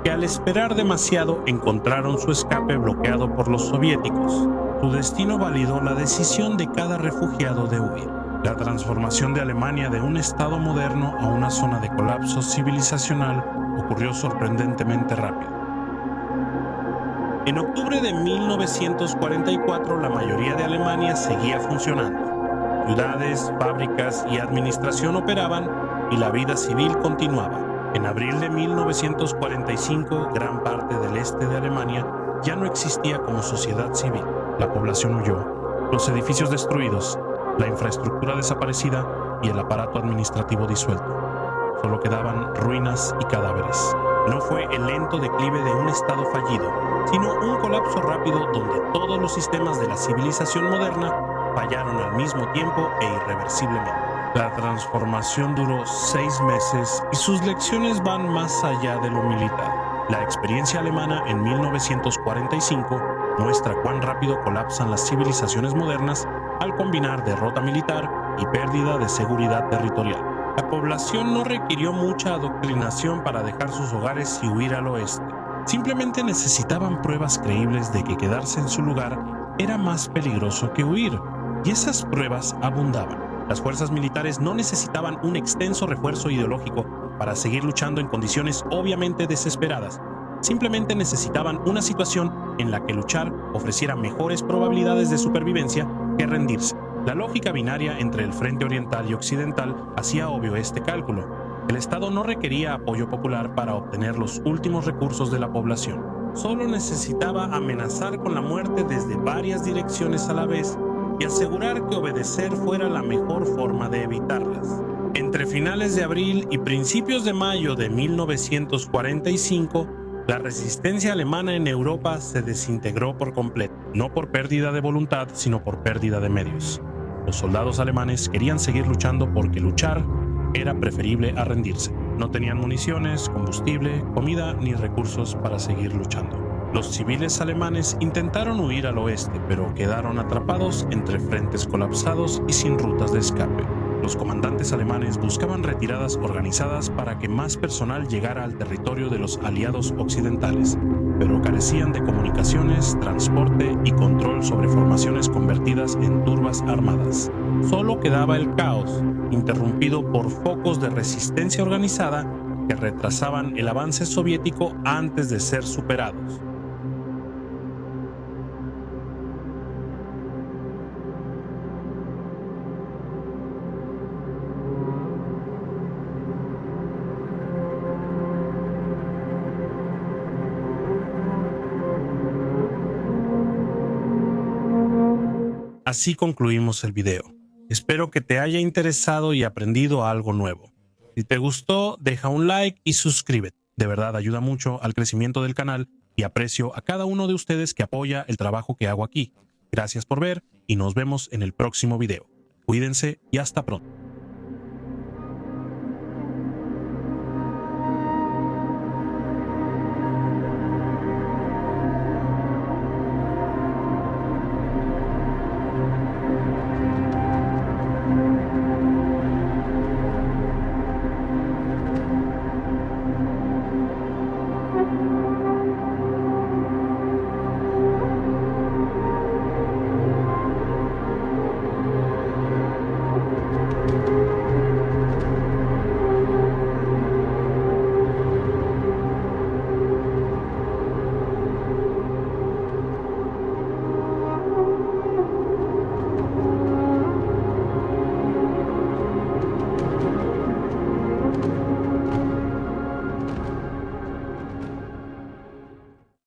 que al esperar demasiado encontraron su escape bloqueado por los soviéticos. Su destino validó la decisión de cada refugiado de huir. La transformación de Alemania de un estado moderno a una zona de colapso civilizacional ocurrió sorprendentemente rápido. En octubre de 1944, la mayoría de Alemania seguía funcionando. Ciudades, fábricas y administración operaban y la vida civil continuaba. En abril de 1945, gran parte del este de Alemania ya no existía como sociedad civil. La población huyó, los edificios destruidos, la infraestructura desaparecida y el aparato administrativo disuelto. Solo quedaban ruinas y cadáveres. No fue el lento declive de un estado fallido, sino un colapso rápido donde todos los sistemas de la civilización moderna fallaron al mismo tiempo e irreversiblemente. La transformación duró 6 meses y sus lecciones van más allá de lo militar. La experiencia alemana en 1945 muestra cuán rápido colapsan las civilizaciones modernas al combinar derrota militar y pérdida de seguridad territorial. La población no requirió mucha adoctrinación para dejar sus hogares y huir al oeste. Simplemente necesitaban pruebas creíbles de que quedarse en su lugar era más peligroso que huir, y esas pruebas abundaban. Las fuerzas militares no necesitaban un extenso refuerzo ideológico para seguir luchando en condiciones obviamente desesperadas. Simplemente necesitaban una situación en la que luchar ofreciera mejores probabilidades de supervivencia que rendirse. La lógica binaria entre el frente oriental y occidental hacía obvio este cálculo. El Estado no requería apoyo popular para obtener los últimos recursos de la población. Solo necesitaba amenazar con la muerte desde varias direcciones a la vez y asegurar que obedecer fuera la mejor forma de evitarlas. Entre finales de abril y principios de mayo de 1945, la resistencia alemana en Europa se desintegró por completo, no por pérdida de voluntad, sino por pérdida de medios. Los soldados alemanes querían seguir luchando porque luchar era preferible a rendirse. No tenían municiones, combustible, comida ni recursos para seguir luchando. Los civiles alemanes intentaron huir al oeste, pero quedaron atrapados entre frentes colapsados y sin rutas de escape. Los comandantes alemanes buscaban retiradas organizadas para que más personal llegara al territorio de los aliados occidentales, pero carecían de comunicaciones, transporte y control sobre formaciones convertidas en turbas armadas. Solo quedaba el caos, interrumpido por focos de resistencia organizada que retrasaban el avance soviético antes de ser superados. Así concluimos el video. Espero que te haya interesado y aprendido algo nuevo. Si te gustó, deja un like y suscríbete. De verdad ayuda mucho al crecimiento del canal y aprecio a cada uno de ustedes que apoya el trabajo que hago aquí. Gracias por ver y nos vemos en el próximo video. Cuídense y hasta pronto.